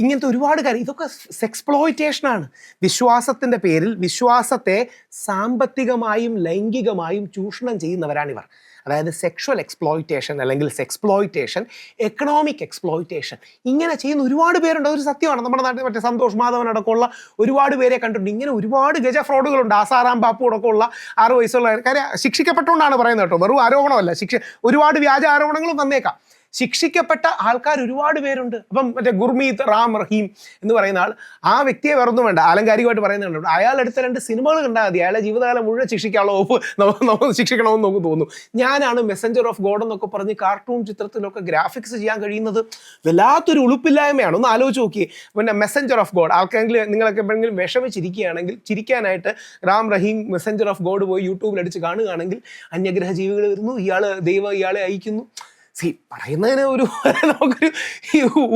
ഇങ്ങനത്തെ ഒരുപാട് കാര്യം, ഇതൊക്കെ സെക്സ്പ്ലോയിറ്റേഷനാണ്. വിശ്വാസത്തിൻ്റെ പേരിൽ വിശ്വാസത്തെ സാമ്പത്തികമായും ലൈംഗികമായും ചൂഷണം ചെയ്യുന്നവരാണിവർ. അതായത് സെക്ഷൽ എക്സ്പ്ലോയിറ്റേഷൻ അല്ലെങ്കിൽ സെക്സ്പ്ലോയിറ്റേഷൻ, എക്കണോമിക് എക്സ്പ്ലോയിറ്റേഷൻ, ഇങ്ങനെ ചെയ്യുന്ന ഒരുപാട് പേരുണ്ട്. അതൊരു സത്യമാണ്. നമ്മുടെ നാട്ടിൽ മറ്റേ സന്തോഷ് മാധവൻ അടക്കമുള്ള ഒരുപാട് പേരെ കണ്ടിട്ടുണ്ട്. ഇങ്ങനെ ഒരുപാട് ഗജ ഫ്രോഡുകളുണ്ട്. ആസാറാം ബാപ്പു അടക്കമുള്ള 6 വയസ്സുള്ള കാര്യം ശിക്ഷിക്കപ്പെട്ടുകൊണ്ടാണ് പറയുന്നത് കേട്ടോ, വെറും ആരോപണമല്ല. ഒരുപാട് വ്യാജ ആരോപണങ്ങളും വന്നേക്കാം. ശിക്ഷിക്കപ്പെട്ട ആൾക്കാർ ഒരുപാട് പേരുണ്ട്. അപ്പം മറ്റേ ഗുർമീത് റാം റഹീം എന്ന് പറയുന്ന ആൾ, ആ വ്യക്തിയെ വേറൊന്നും വേണ്ട, ആലങ്കാരികമായിട്ട് പറയുന്നുണ്ട്. അയാൾ എടുത്ത 2 സിനിമകൾ കണ്ടാൽ മതി, അയാളെ ജീവിതകാലം മുഴുവൻ ശിക്ഷിക്കാനുള്ള വകുപ്പ് നമുക്ക് ശിക്ഷിക്കണമെന്ന് നമുക്ക് തോന്നുന്നു. ഞാനാണ് മെസ്സഞ്ചർ ഓഫ് ഗോഡ് എന്നൊക്കെ പറഞ്ഞ് കാർട്ടൂൺ ചിത്രത്തിലൊക്കെ ഗ്രാഫിക്സ് ചെയ്യാൻ കഴിയുന്നത് വല്ലാത്തൊരു ഉളുപ്പില്ലായ്മയാണ്. ഒന്ന് ആലോചിച്ച് നോക്കിയേ. പിന്നെ മെസ്സഞ്ചർ ഓഫ് ഗോഡ്, ആൾക്കെങ്കിലും നിങ്ങളൊക്കെ എപ്പോഴെങ്കിലും വിഷമിച്ചിരിക്കുകയാണെങ്കിൽ ചിരിക്കാനായിട്ട് Ram Rahim Messenger of God പോയി യൂട്യൂബിൽ അടിച്ച് കാണുകയാണെങ്കിൽ അന്യഗ്രഹ ജീവികൾ വരുന്നു, ദൈവം ഇയാളെ അയക്കുന്നു. പറയുന്നതിന് നമുക്കൊരു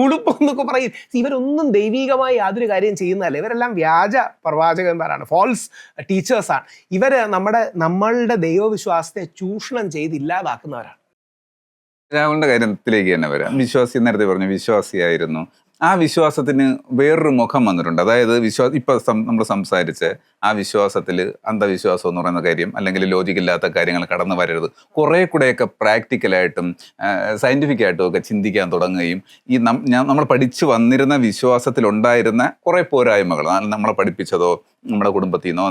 ഉടുപ്പെന്നൊക്കെ പറയും. ഇവരൊന്നും ദൈവികമായി യാതൊരു കാര്യം ചെയ്യുന്നതല്ല. ഇവരെല്ലാം വ്യാജ പ്രവാചകന്മാരാണ്, ഫോൾസ് ടീച്ചേഴ്സാണ്. ഇവർ നമ്മളുടെ ദൈവവിശ്വാസത്തെ ചൂഷണം ചെയ്ത് ഇല്ലാതാക്കുന്നവരാണ്. രാഹുലിന്റെ കാര്യത്തിലേക്ക് തന്നെ വരാം. വിശ്വാസി, നേരത്തെ പറഞ്ഞു വിശ്വാസിയായിരുന്നു. ആ വിശ്വാസത്തിന് വേറൊരു മുഖം വന്നിട്ടുണ്ട്. അതായത് ഇപ്പൊ നമ്മൾ സംസാരിച്ച ആ വിശ്വാസത്തിൽ അന്ധവിശ്വാസം എന്ന് പറയുന്ന കാര്യം, അല്ലെങ്കിൽ ലോജിക്കില്ലാത്ത കാര്യങ്ങൾ കടന്നു വരരുത്, കുറെ കൂടെയൊക്കെ പ്രാക്ടിക്കലായിട്ടും സയന്റിഫിക്കായിട്ടും ഒക്കെ ചിന്തിക്കാൻ തുടങ്ങുകയും ഈ നമ്മൾ പഠിച്ചു വന്നിരുന്ന വിശ്വാസത്തിലുണ്ടായിരുന്ന കുറെ പോരായ്മകൾ, നമ്മളെ പഠിപ്പിച്ചതോ നമ്മുടെ കുടുംബത്തിൽ നിന്നോ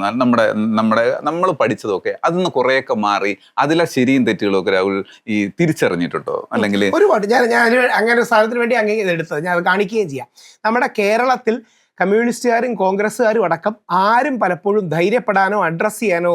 നമ്മൾ പഠിച്ചതൊക്കെ അതിന്ന് കുറേയൊക്കെ മാറി അതിലെ ശരിയും തെറ്റുകളും ഒക്കെ രാഹുൽ ഈ തിരിച്ചറിഞ്ഞിട്ടുണ്ടോ? അല്ലെങ്കിൽ ഒരുപാട് ഞാൻ അങ്ങനെ ഒരു സാധനത്തിന് വേണ്ടി അങ്ങനെ എടുത്തത് ഞാൻ കാണിക്കുകയും ചെയ്യാം. നമ്മുടെ കേരളത്തിൽ കമ്മ്യൂണിസ്റ്റുകാരും കോൺഗ്രസ്സുകാരും അടക്കം ആരും പലപ്പോഴും ധൈര്യപ്പെടാനോ അഡ്രസ്സ് ചെയ്യാനോ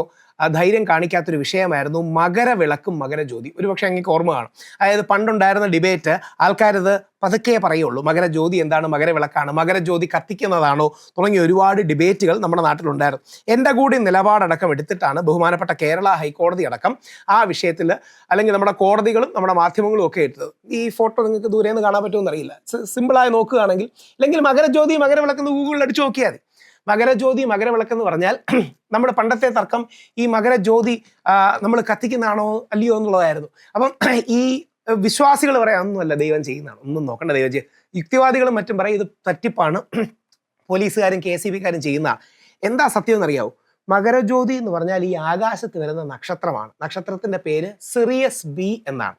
ധൈര്യം കാണിക്കാത്തൊരു വിഷയമായിരുന്നു മകരവിളക്കും മകരജ്യോതി. ഒരുപക്ഷെ അങ്ങേക്ക് ഓർമ്മ കാണും. അതായത് പണ്ടുണ്ടായിരുന്ന ഡിബേറ്റ് ആൾക്കാരത് പതുക്കെ പറയുള്ളൂ. മകരജ്യോതി എന്താണ്, മകരവിളക്കാണ്, മകരജ്യോതി കത്തിക്കുന്നതാണോ തുടങ്ങിയ ഒരുപാട് ഡിബേറ്റുകൾ നമ്മുടെ നാട്ടിലുണ്ടായിരുന്നു. എൻ്റെ കൂടി നിലപാടടക്കം എടുത്തിട്ടാണ് ബഹുമാനപ്പെട്ട കേരള ഹൈക്കോടതി അടക്കം ആ വിഷയത്തിൽ, അല്ലെങ്കിൽ നമ്മുടെ കോടതികളും നമ്മുടെ മാധ്യമങ്ങളും ഒക്കെ എടുത്തത്. ഈ ഫോട്ടോ നിങ്ങൾക്ക് ദൂരെ നിന്ന് കാണാൻ പറ്റുമെന്ന് അറിയില്ല. സിമ്പിളായി നോക്കുകയാണെങ്കിൽ, അല്ലെങ്കിൽ മകരജ്യോതി മകരവിളക്കെന്ന് ഗൂഗിളിൽ അടിച്ചു നോക്കിയാൽ മതി. മകരജ്യോതി മകരവിളക്കെന്ന് പറഞ്ഞാൽ നമ്മുടെ പണ്ടത്തെ തർക്കം ഈ മകരജ്യോതി നമ്മൾ കത്തിക്കുന്നതാണോ അല്ലയോ എന്നുള്ളതായിരുന്നു. അപ്പം ഈ വിശ്വാസികൾ പറയാം ഒന്നുമല്ല, ദൈവം ചെയ്യുന്നതാണ്, ഒന്നും നോക്കണ്ട ദൈവം ചെയ്യും. യുക്തിവാദികളും മറ്റും പറയും ഇത് തട്ടിപ്പാണ്, പോലീസുകാരും KCBക്കാരും ചെയ്യുന്നതാണ്. എന്താ സത്യം എന്നറിയാവോ? മകരജ്യോതി എന്ന് പറഞ്ഞാൽ ഈ ആകാശത്ത് വരുന്ന നക്ഷത്രമാണ്. നക്ഷത്രത്തിന്റെ പേര് സിറിയസ് B എന്നാണ്.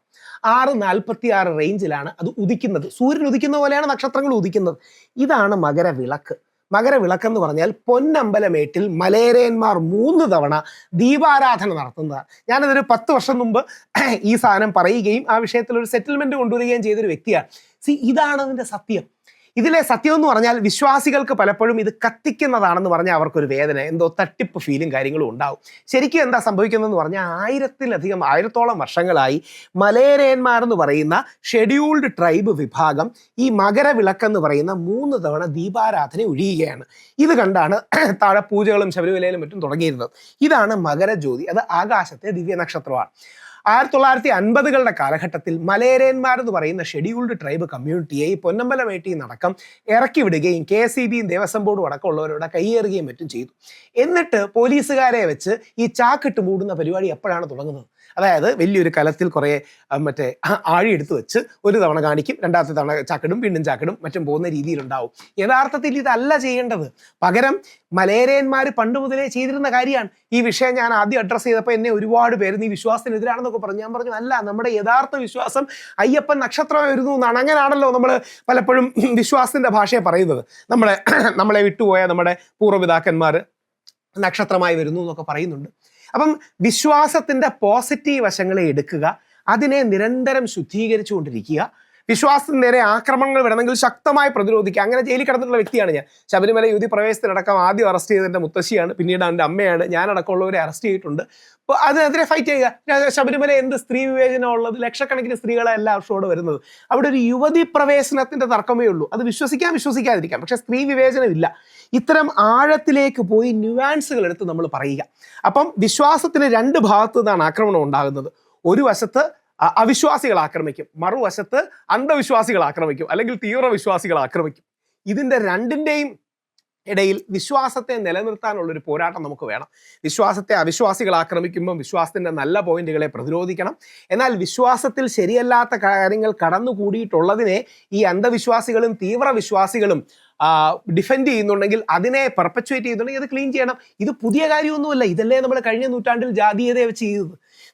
6:46 റേഞ്ചിലാണ് അത് ഉദിക്കുന്നത്. സൂര്യൻ ഉദിക്കുന്ന പോലെയാണ് നക്ഷത്രങ്ങൾ ഉദിക്കുന്നത്. ഇതാണ് മകരവിളക്ക്. മകരവിളക്കെന്ന് പറഞ്ഞാൽ പൊന്നമ്പലമേട്ടിൽ മലയരയന്മാർ 3 തവണ ദീപാരാധന നടത്തുന്നതാണ്. ഞാനതൊരു 10 വർഷം മുമ്പ് ഈ സാധനം പറയുകയും ആ വിഷയത്തിൽ ഒരു സെറ്റിൽമെന്റ് കൊണ്ടുവരികയും ചെയ്തൊരു വ്യക്തിയാണ്. ഇതാണ് അതിൻ്റെ സത്യം. ഇതിലെ സത്യം എന്ന് പറഞ്ഞാൽ വിശ്വാസികൾക്ക് പലപ്പോഴും ഇത് കത്തിക്കുന്നതാണെന്ന് പറഞ്ഞാൽ അവർക്കൊരു വേദന, എന്തോ തട്ടിപ്പ് ഫീലും കാര്യങ്ങളും ഉണ്ടാവും. ശരിക്കും എന്താ സംഭവിക്കുന്നതെന്ന് പറഞ്ഞാൽ 1000-ഓളം വർഷങ്ങളായി മലയരയന്മാരെന്ന് പറയുന്ന ഷെഡ്യൂൾഡ് ട്രൈബ് വിഭാഗം ഈ മകരവിളക്കെന്ന് പറയുന്ന 3 തവണ ദീപാരാധന ഒഴിയുകയാണ്. ഇത് കണ്ടാണ് താഴെ പൂജകളും ശബരിമലയിലും മറ്റും തുടങ്ങിയിരുന്നത്. ഇതാണ് മകരജ്യോതി, അത് ആകാശത്തെ ദിവ്യനക്ഷത്രമാണ്. 1950കളുടെ കാലഘട്ടത്തിൽ മലയരയന്മാരെന്ന് പറയുന്ന ഷെഡ്യൂൾഡ് ട്രൈബ് കമ്മ്യൂണിറ്റിയെ ഈ പൊന്നമ്പലമേട്ടിന്നടക്കം ഇറക്കി വിടുകയും KSEBയും ദേവസ്വം ബോർഡും അടക്കമുള്ളവരോട് കയ്യേറുകയും മറ്റും ചെയ്തു. എന്നിട്ട് പോലീസുകാരെ വെച്ച് ഈ ചാക്കിട്ട് മൂടുന്ന പരിപാടി എപ്പോഴാണ് തുടങ്ങുന്നത്? അതായത് വലിയൊരു കലത്തിൽ കുറേ ആഴി എടുത്ത് വെച്ച് ഒരു തവണ കാണിക്കും, രണ്ടാമത്തെ തവണ ചാക്കിടും, വീണ്ടും ചാക്കിടും, മറ്റും പോകുന്ന രീതിയിലുണ്ടാവും. യഥാർത്ഥത്തിൽ ഇതല്ല ചെയ്യേണ്ടത്. പകരം മലയരയന്മാർ പണ്ട് മുതലേ ചെയ്തിരുന്ന കാര്യമാണ്. ഈ വിഷയം ഞാൻ ആദ്യം അഡ്രസ്സ് ചെയ്തപ്പോൾ എന്നെ ഒരുപാട് പേര് നീ വിശ്വാസത്തിനെതിരാണെന്നൊക്കെ പറഞ്ഞു. ഞാൻ പറഞ്ഞു അല്ല, നമ്മുടെ യഥാർത്ഥ വിശ്വാസം അയ്യപ്പൻ നക്ഷത്രം വരുന്നു എന്നാണ്. അങ്ങനെയാണല്ലോ നമ്മൾ പലപ്പോഴും വിശ്വാസത്തിൻ്റെ ഭാഷയെ പറയുന്നത്. നമ്മളെ വിട്ടുപോയ നമ്മുടെ പൂർവ്വപിതാക്കന്മാർ നക്ഷത്രമായി വരുന്നു എന്നൊക്കെ പറയുന്നുണ്ട്. അപ്പം വിശ്വാസത്തിൻ്റെ പോസിറ്റീവ് വശങ്ങളെ എടുക്കുക, അതിനെ നിരന്തരം ശുദ്ധീകരിച്ചുകൊണ്ടിരിക്കുക. വിശ്വാസത്തിന് നേരെ ആക്രമണങ്ങൾ വരണമെങ്കിൽ ശക്തമായി പ്രതിരോധിക്കുക. അങ്ങനെ ജയിലിൽ കിടന്നിട്ടുള്ള വ്യക്തിയാണ് ഞാൻ. ശബരിമല യുവതി പ്രവേശനത്തിനടക്കം ആദ്യം അറസ്റ്റ് ചെയ്തത് എൻ്റെ മുത്തശ്ശിയാണ്, പിന്നീട് എൻ്റെ അമ്മയാണ്. ഞാനടക്കമുള്ളവരെ അറസ്റ്റ് ചെയ്തിട്ടുണ്ട്. അപ്പോൾ അതിനെതിരെ ഫൈറ്റ് ചെയ്യുക. ശബരിമല എന്ത് സ്ത്രീ വിവേചനം ഉള്ളത്? ലക്ഷക്കണക്കിന് സ്ത്രീകളെ എല്ലാ വർഷവും വരുന്നത്. അവിടെ ഒരു യുവതി പ്രവേശനത്തിൻ്റെ തർക്കമേ ഉള്ളൂ. അത് വിശ്വസിക്കാതിരിക്കാം, പക്ഷെ സ്ത്രീ വിവേചനം ഇല്ല. ഇത്തരം ആഴത്തിലേക്ക് പോയി ന്യൂവാൻസുകൾ എടുത്ത് നമ്മൾ പറയുക. അപ്പം വിശ്വാസത്തിന് 2 ഭാഗത്തു നിന്നാണ് ആക്രമണം ഉണ്ടാകുന്നത്. ഒരു വശത്ത് അവിശ്വാസികൾ ആക്രമിക്കും, മറുവശത്ത് അന്ധവിശ്വാസികൾ ആക്രമിക്കും, അല്ലെങ്കിൽ തീവ്രവിശ്വാസികൾ ആക്രമിക്കും. ഇതിൻ്റെ രണ്ടിൻ്റെയും ഇടയിൽ വിശ്വാസത്തെ നിലനിർത്താനുള്ളൊരു പോരാട്ടം നമുക്ക് വേണം. വിശ്വാസത്തെ അവിശ്വാസികൾ ആക്രമിക്കുമ്പം വിശ്വാസത്തിൻ്റെ നല്ല പോയിന്റുകളെ പ്രതിരോധിക്കണം. എന്നാൽ വിശ്വാസത്തിൽ ശരിയല്ലാത്ത കാര്യങ്ങൾ കടന്നുകൂടിയിട്ടുള്ളതിനെ ഈ അന്ധവിശ്വാസികളും തീവ്രവിശ്വാസികളും ഡിഫെൻഡ് ചെയ്യുന്നുണ്ടെങ്കിൽ, അതിനെ പെർപ്പച്വേറ്റ് ചെയ്യുന്നുണ്ടെങ്കിൽ അത് ക്ലീൻ ചെയ്യണം. ഇത് പുതിയ കാര്യമൊന്നുമല്ല. ഇതല്ലേ നമ്മൾ കഴിഞ്ഞ നൂറ്റാണ്ടിൽ ജാതീയതയെ വെച്ച് ചെയ്തത്.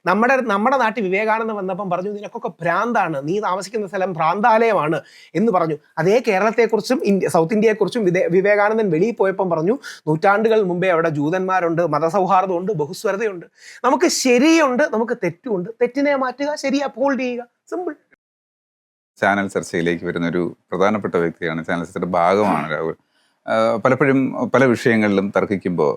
നമ്മുടെ നാട്ടിൽ വിവേകാനന്ദൻ വന്നപ്പം പറഞ്ഞു നിനക്കൊക്കെ ഭ്രാന്താണ്, നീ താമസിക്കുന്ന സ്ഥലം ഭ്രാന്താലയമാണ് എന്ന് പറഞ്ഞു. അതേ കേരളത്തെക്കുറിച്ചും സൗത്ത് ഇന്ത്യയെക്കുറിച്ചും വിവേകാനന്ദൻ വെളിയിൽ പോയപ്പം പറഞ്ഞു നൂറ്റാണ്ടുകൾ മുമ്പേ അവിടെ ജൂതന്മാരുണ്ട്, മതസൗഹാർദ്ദമുണ്ട്, ബഹുസ്വരതയുണ്ട്. നമുക്ക് ശരിയുണ്ട്, നമുക്ക് തെറ്റുണ്ട്. തെറ്റിനെ മാറ്റുക, ശരി അപ്ഹോൾഡ് ചെയ്യുക. സിമ്പിൾ. ചാനൽ ചർച്ചയിലേക്ക് വരുന്ന ഒരു പ്രധാനപ്പെട്ട വ്യക്തിയാണ്, ചാനൽ ചർച്ചയുടെ ഭാഗമാണ് രാഹുൽ. പലപ്പോഴും പല വിഷയങ്ങളിലും തർക്കിക്കുമ്പോൾ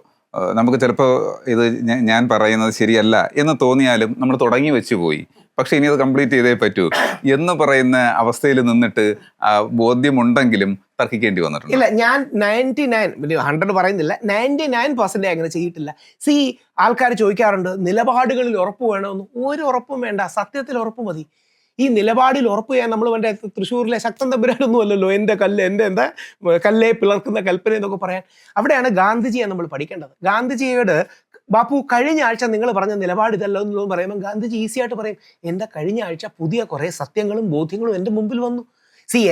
നമുക്ക് ചിലപ്പോൾ ഇത് ഞാൻ പറയുന്നത് ശരിയല്ല എന്ന് തോന്നിയാലും നമ്മൾ തുടങ്ങി വെച്ച് പോയി, പക്ഷെ ഇനി അത് കംപ്ലീറ്റ് ചെയ്തേ പറ്റൂ എന്ന് പറയുന്ന അവസ്ഥയിൽ നിന്നിട്ട് ബോധ്യമുണ്ടെങ്കിലും തർക്കിക്കേണ്ടി വന്നിട്ടുണ്ട്. ഇല്ല, ഞാൻ 100 പറയുന്നില്ല, 99% അങ്ങനെ ചെയ്തിട്ടില്ല. ആൾക്കാർ ചോദിക്കാറുണ്ട് നിലപാടുകളിൽ ഉറപ്പ് വേണമെന്ന്. ഒരു ഉറപ്പും വേണ്ട, സത്യത്തിൽ ഉറപ്പ് മതി. ഈ നിലപാടിൽ ഉറപ്പ് ചെയ്യാൻ നമ്മൾ വേണ്ട തൃശ്ശൂരിലെ ശക്തൻ തമ്പുരാനൊന്നും അല്ലല്ലോ. എൻ്റെ കല്ലേ പിളർക്കുന്ന കൽപ്പന എന്നൊക്കെ പറയാൻ. അവിടെയാണ് ഗാന്ധിജിയെ നമ്മൾ പഠിക്കേണ്ടത്. ഗാന്ധിജിയോട് ബാപ്പു കഴിഞ്ഞ ആഴ്ച നിങ്ങൾ പറഞ്ഞ നിലപാട് ഇതല്ലോ എന്നുള്ളത് പറയുമ്പോൾ ഗാന്ധിജി ഈസി ആയിട്ട് പറയും എൻ്റെ കഴിഞ്ഞ ആഴ്ച പുതിയ കുറേ സത്യങ്ങളും ബോധ്യങ്ങളും എൻ്റെ മുമ്പിൽ വന്നു.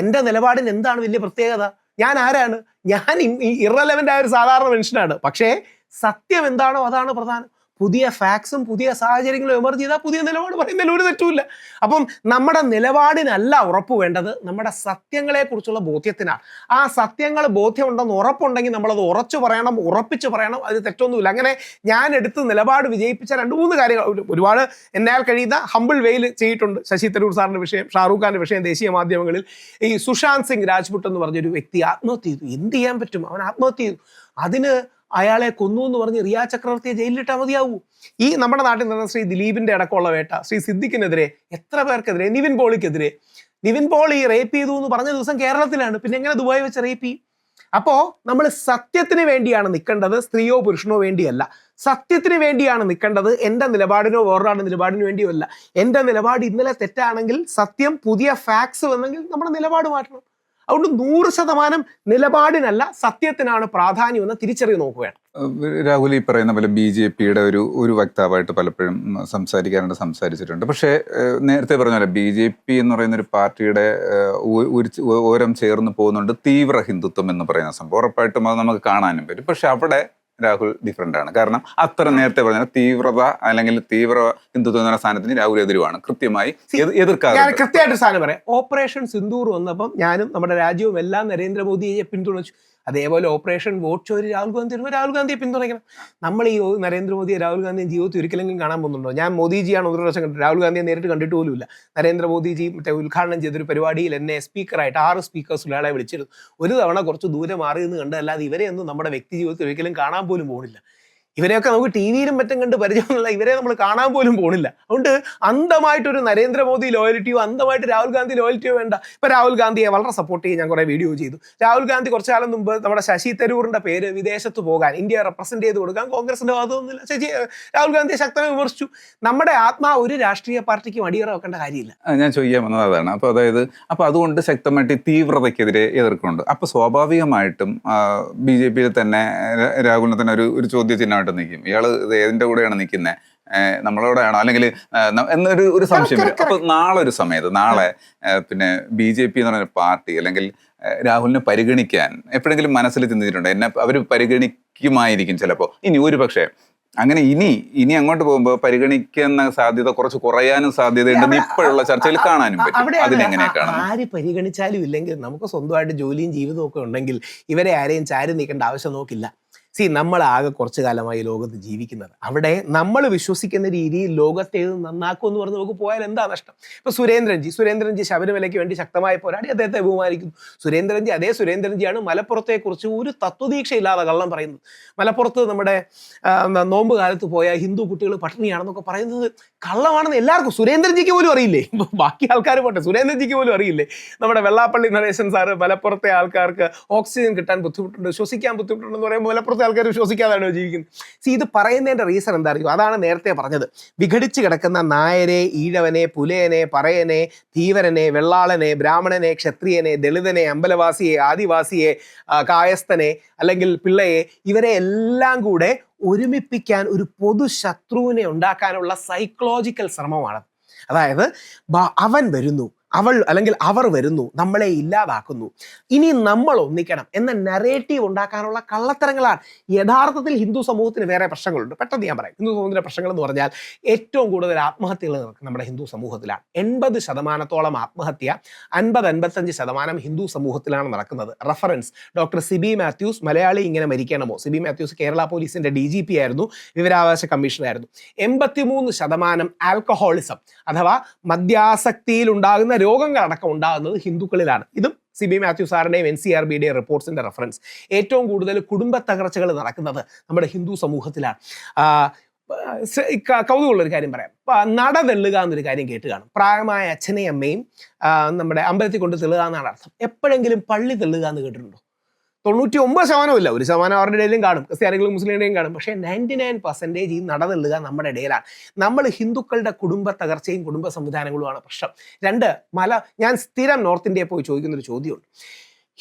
എൻ്റെ നിലപാടിന് എന്താണ് വലിയ പ്രത്യേകത? ഞാൻ ആരാണ്? ഞാൻ ഇറലവൻ്റ് ആയ ഒരു സാധാരണ മനുഷ്യനാണ്. പക്ഷേ സത്യം എന്താണോ അതാണ് പ്രധാനം. പുതിയ ഫാക്ട്സും പുതിയ സാഹചര്യങ്ങളും എമർജ് ചെയ്താൽ പുതിയ നിലപാട് പറയുന്നതിൽ ഒരു തെറ്റുമില്ല. അപ്പം നമ്മുടെ നിലപാടിനല്ല ഉറപ്പ് വേണ്ടത്, നമ്മുടെ സത്യങ്ങളെക്കുറിച്ചുള്ള ബോധ്യത്തിനാണ്. ആ സത്യങ്ങൾ ബോധ്യമുണ്ടെന്ന് ഉറപ്പുണ്ടെങ്കിൽ നമ്മളത് ഉറച്ചു പറയണം, ഉറപ്പിച്ച് പറയണം. അത് തെറ്റൊന്നുമില്ല. അങ്ങനെ ഞാൻ എടുത്ത് നിലപാട് വിജയിപ്പിച്ച 2-3 കാര്യങ്ങൾ ഒരുപാട് എന്നാൽ കഴിയുന്ന ഹമ്പിൾ വെയിൽ ചെയ്തിട്ടുണ്ട്. ശശി തരൂർ സാറിൻ്റെ വിഷയം, ഷാറൂഖ് ഖാൻ്റെ വിഷയം ദേശീയ മാധ്യമങ്ങളിൽ. ഈ സുശാന്ത് സിംഗ് രാജ്പുട്ട് എന്ന് പറഞ്ഞൊരു വ്യക്തി ആത്മഹത്യ ചെയ്തു. എന്ത് ചെയ്യാൻ പറ്റും? അവൻ ആത്മഹത്യ ചെയ്തു. അതിന് അയാളെ കൊന്നു എന്ന് പറഞ്ഞ് റിയ ചക്രവർത്തിയെ ജയിലിലിട്ടാൽ മതിയാവൂ. ഈ നമ്മുടെ നാട്ടിൽ നിന്ന് ശ്രീ ദിലീപിന്റെ അടക്കമുള്ള വേട്ട, ശ്രീ സിദ്ദിഖിനെതിരെ, എത്ര പേർക്കെതിരെ, നിവിൻ പോളിക്കെതിരെ. നിവിൻ പോളി റേപ്പ് ചെയ്തു എന്ന് പറഞ്ഞ ദിവസം കേരളത്തിലാണ്, പിന്നെ എങ്ങനെ ദുബായ് വെച്ച് റേപ്പ് ചെയ്യും? അപ്പോൾ നമ്മൾ സത്യത്തിന് വേണ്ടിയാണ് നിൽക്കേണ്ടത്, സ്ത്രീയോ പുരുഷനോ വേണ്ടിയല്ല. സത്യത്തിന് വേണ്ടിയാണ് നിൽക്കേണ്ടത്, എൻ്റെ നിലപാടിനോ വേറൊരാളുടെ നിലപാടിനോ വേണ്ടിയോ അല്ല. എൻ്റെ നിലപാട് ഇന്നലെ തെറ്റാണെങ്കിൽ, സത്യം പുതിയ ഫാക്ട്സ് വന്നെങ്കിൽ നമ്മുടെ നിലപാട് മാറ്റണം. അതുകൊണ്ട് 100% നിലപാടിനല്ല സത്യത്തിനാണ് പ്രാധാന്യം എന്ന് തിരിച്ചറിവ് നോക്കുകയാണ്. രാഹുൽ ഈ പറയുന്ന പോലെ BJPയുടെ ഒരു വക്താവായിട്ട് പലപ്പോഴും സംസാരിച്ചിട്ടുണ്ട്. പക്ഷേ നേരത്തെ പറഞ്ഞ പോലെ BJP എന്ന് പറയുന്ന ഒരു പാർട്ടിയുടെ ഓരം ചേർന്ന് പോകുന്നുണ്ട് തീവ്ര ഹിന്ദുത്വം എന്ന് പറയുന്ന സംഭവം. ഉറപ്പായിട്ടും അത് നമുക്ക് കാണാനും പറ്റും. പക്ഷെ അവിടെ രാഹുൽ ഡിഫറൻ്റ് ആണ്. കാരണം അത്ര നേരത്തെ പറഞ്ഞ തീവ്രത അല്ലെങ്കിൽ തീവ്ര ഹിന്ദുത്വം എന്ന സ്ഥാനത്തിന് രാഹുൽ എതിരുവാണ്. കൃത്യമായി എതിർക്കാതെ കൃത്യമായിട്ട് സ്ഥാനം പറയാം. ഓപ്പറേഷൻ സിന്ദൂർ വന്നപ്പം ഞാനും നമ്മുടെ രാജ്യവും എല്ലാം നരേന്ദ്രമോദിയെ പിന്തുണച്ചു. അതേപോലെ ഓപ്പറേഷൻ വോട്ട് ചോരി രാഹുൽ ഗാന്ധി വരുമ്പോൾ രാഹുൽ ഗാന്ധിയെ പിന്തുണയ്ക്കണം. നമ്മൾ ഈ നരേന്ദ്രമോദിയെ രാഹുൽ ഗാന്ധിയും ജീവിതത്തിൽ ഒരിക്കലെങ്കിലും കാണാൻ പോകുന്നുണ്ടോ? ഞാൻ മോദിജിയാണ് ഒരു പ്രാവശ്യം കണ്ടത്, രാഹുൽ ഗാന്ധിയെ നേരിട്ട് കണ്ടിട്ട് പോലുമില്ല. നരേന്ദ്രമോദിജി മറ്റേ ഉദ്ഘാടനം ചെയ്തൊരു പരിപാടിയിൽ എന്നെ സ്പീക്കറായിട്ട് 6 സ്പീക്കേഴ്സ് ഒരാളെ വിളിച്ചിരുന്നു. ഒരു തവണ കുറച്ച് ദൂരെ മാറി നിന്ന് കണ്ട്, അല്ലാതെ ഇവരെയൊന്നും നമ്മുടെ വ്യക്തി ജീവിതത്തിൽ ഒരിക്കലും കാണാൻ പോലും പോകുന്നില്ല. ഇവരെയൊക്കെ നമുക്ക് ടി വിയിലും മറ്റും കണ്ട് പരിചയമുള്ള ഇവരെ നമ്മൾ കാണാൻ പോലും പോണില്ല. അതുകൊണ്ട് അന്ധമായിട്ടൊരു നരേന്ദ്രമോദി ലോയലിറ്റിയോ അന്ധമായിട്ട് രാഹുൽ ഗാന്ധി ലോയലിറ്റിയോ വേണ്ട. ഇപ്പൊ രാഹുൽ ഗാന്ധിയെ വളരെ സപ്പോർട്ട് ചെയ്ത് ഞാൻ കുറെ വീഡിയോ ചെയ്തു. രാഹുൽ ഗാന്ധി കുറച്ചു കാലം മുമ്പ് നമ്മുടെ ശശി തരൂറിന്റെ പേര് വിദേശത്ത് പോകാൻ, ഇന്ത്യയെ റെപ്രസെന്റ് ചെയ്ത് കൊടുക്കാൻ കോൺഗ്രസിന്റെ ഭാഗത്തൊന്നുമില്ല. രാഹുൽ ഗാന്ധിയെ ശക്തമായി വിമർശിച്ചു. നമ്മുടെ ഒരു രാഷ്ട്രീയ പാർട്ടിക്ക് അടിയറ വെക്കേണ്ട കാര്യമില്ല. ഞാൻ ചോദിക്കാൻ വന്നത് അതാണ്. അപ്പോൾ അതായത് അതുകൊണ്ട് ശക്തമായിട്ട് തീവ്രതയ്ക്കെതിരെ എതിർക്കുന്നുണ്ട്. അപ്പോൾ സ്വാഭാവികമായിട്ടും BJP-യിൽ തന്നെ രാഹുലിന് തന്നെ ഒരു ചോദ്യചിഹ്നമായിട്ട് നിൽക്കും. ഇയാള് ഏതിന്റെ കൂടെയാണ് നിൽക്കുന്നത്, നമ്മളോടെയാണോ, അല്ലെങ്കിൽ എന്നൊരു സംശയം വരും. അപ്പൊ നാളെ പിന്നെ BJP എന്ന് പറയുന്ന പാർട്ടി അല്ലെങ്കിൽ രാഹുലിനെ പരിഗണിക്കാൻ എപ്പോഴെങ്കിലും മനസ്സിൽ ചിന്തിച്ചിട്ടുണ്ട്? എന്നെ അവർ പരിഗണിക്കുമായിരിക്കും ചിലപ്പോൾ. ഇനി ഒരു പക്ഷേ അങ്ങനെ ഇനി അങ്ങോട്ട് പോകുമ്പോൾ പരിഗണിക്കുന്ന സാധ്യത കുറച്ച് കുറയാനും സാധ്യതയുണ്ടെന്ന് ഇപ്പോഴുള്ള ചർച്ചയിൽ കാണാനും പറ്റും. അതിനെങ്ങനെയാ കാണുന്നത്? ആര് പരിഗണിച്ചാലും ഇല്ലെങ്കിൽ നമുക്ക് സ്വന്തമായിട്ട് ജോലിയും ജീവിതവും ഒക്കെ ഉണ്ടെങ്കിൽ ഇവരെ ആരെയും ചാരി നീക്കേണ്ട ആവശ്യം നോക്കില്ല. നമ്മൾ ആകെ കുറച്ചു കാലമായി ലോകത്ത് ജീവിക്കുന്നത്. അവിടെ നമ്മൾ വിശ്വസിക്കുന്ന രീതിയിൽ ലോകത്തെ നന്നാക്കും എന്ന് പറഞ്ഞ് നമുക്ക് പോയാൽ എന്താ നഷ്ടം? ഇപ്പൊ സുരേന്ദ്രൻജി ശബരിമലയ്ക്ക് വേണ്ടി ശക്തമായി പോരാടി അദ്ദേഹത്തെ ബഹുമാനിക്കുന്നു. അതേ സുരേന്ദ്രൻജിയാണ് മലപ്പുറത്തെക്കുറിച്ച് ഒരു തത്വദീക്ഷയില്ലാതെ കള്ളം പറയുന്നത്. മലപ്പുറത്ത് നമ്മുടെ നോമ്പ് കാലത്ത് പോയ ഹിന്ദു കുട്ടികൾ പട്ടിണിയാണെന്നൊക്കെ പറയുന്നത് കള്ളമാണെന്ന് എല്ലാവർക്കും, സുരേന്ദ്രൻജിക്ക് പോലും അറിയില്ലേ. ബാക്കി ആൾക്കാർ പോട്ടെ, സുരേന്ദ്രൻജിക്ക് പോലും അറിയില്ലേ. നമ്മുടെ വെള്ളാപ്പള്ളി നടേശൻ സാറ് മലപ്പുറത്തെ ആൾക്കാർക്ക് ഓക്സിജൻ കിട്ടാൻ ബുദ്ധിമുട്ടുണ്ട്, ശ്വസിക്കാൻ ബുദ്ധിമുട്ടുണ്ടെന്ന് പറയുമ്പോൾ മലപ്പുറത്തെ ആൾക്കാർ വിശ്വസിക്കാതെയാണ് ജീവിക്കുന്നത്. ഇത് പറയുന്നതിന്റെ റീസൺ എന്താ അറിയോ? അതാണ് നേരത്തെ പറഞ്ഞത്. വിഘടിച്ച് കിടക്കുന്ന നായരെ, ഈഴവനെ, പുലയനെ, പറയനെ, ധീവരനെ, വെള്ളാളനെ, ബ്രാഹ്മണനെ, ക്ഷത്രിയനെ, ദളിതനെ, അമ്പലവാസിയെ, ആദിവാസിയെ, കായസ്ഥനെ അല്ലെങ്കിൽ പിള്ളയെ, ഇവരെ എല്ലാം കൂടെ ഒരുമിപ്പിക്കാൻ ഒരു പൊതു ശത്രുവിനെ ഉണ്ടാക്കാനുള്ള സൈക്കോളജിക്കൽ ശ്രമമാണ്. അതായത് അവൻ വരുന്നു, അവൾ അല്ലെങ്കിൽ അവർ വരുന്നു, നമ്മളെ ഇല്ലാതാക്കുന്നു, ഇനി നമ്മൾ ഒന്നിക്കണം എന്ന നരേറ്റീവ് ഉണ്ടാക്കാനുള്ള കള്ളത്തരങ്ങളാണ്. യഥാർത്ഥത്തിൽ ഹിന്ദു സമൂഹത്തിന് വേറെ പ്രശ്നങ്ങളുണ്ട്. പെട്ടെന്ന് ഞാൻ പറയാം. ഹിന്ദു സമൂഹത്തിന്റെ പ്രശ്നങ്ങൾ എന്ന് പറഞ്ഞാൽ ഏറ്റവും കൂടുതൽ ആത്മഹത്യകൾ നടക്കുന്നത് നമ്മുടെ ഹിന്ദു സമൂഹത്തിലാണ്. 80% ആത്മഹത്യ 50-55% ഹിന്ദു സമൂഹത്തിലാണ് നടക്കുന്നത്. റഫറൻസ് ഡോക്ടർ സിബി മാത്യൂസ്, മലയാളി ഇങ്ങനെ മരിക്കണമോ. സിബി മാത്യൂസ് കേരള പോലീസിന്റെ DGP ആയിരുന്നു, വിവരാവകാശ കമ്മീഷണറായിരുന്നു. 83% ആൽക്കഹോളിസം അഥവാ മദ്യാസക്തിയിൽ ഉണ്ടാകുന്ന രോഗങ്ങളടക്കം ഉണ്ടാകുന്നത് ഹിന്ദുക്കളിലാണ്. ഇതും സിബി മാത്യു സാറിന്റെയും NCRBയുടെയും റിപ്പോർട്ട്സിന്റെ റെഫറൻസ്. ഏറ്റവും കൂടുതൽ കുടുംബ തകർച്ചകൾ നടക്കുന്നത് നമ്മുടെ ഹിന്ദു സമൂഹത്തിലാണ്. കൗതുകമുള്ളൊരു കാര്യം പറയാം. നട തെള്ളുക എന്നൊരു കാര്യം കേട്ട് കാണും. പ്രായമായ അച്ഛനെയും അമ്മയും നമ്മുടെ അമ്പലത്തിൽ കൊണ്ട് തെള്ളുക എന്നാണ് അർത്ഥം. എപ്പോഴെങ്കിലും പള്ളി തെള്ളുക എന്ന് കേട്ടിട്ടുണ്ടോ? 99% ഇല്ല, 1% അവരുടെ ഇടയിലും കാണും, ക്രിസ്ത്യാനികളും മുസ്ലിങ്ങളുടെയും കാണും. പക്ഷേ 99% ഈ നടതെള്ളുക നമ്മുടെ ഇടയിലാണ്. നമ്മൾ ഹിന്ദുക്കളുടെ കുടുംബ തകർച്ചയും കുടുംബ സംവിധാനങ്ങളുമാണ് പ്രശ്നം. ഞാൻ സ്ഥിരം നോർത്ത് ഇന്ത്യയിൽ പോയി ചോദിക്കുന്നൊരു ചോദ്യമുണ്ട്.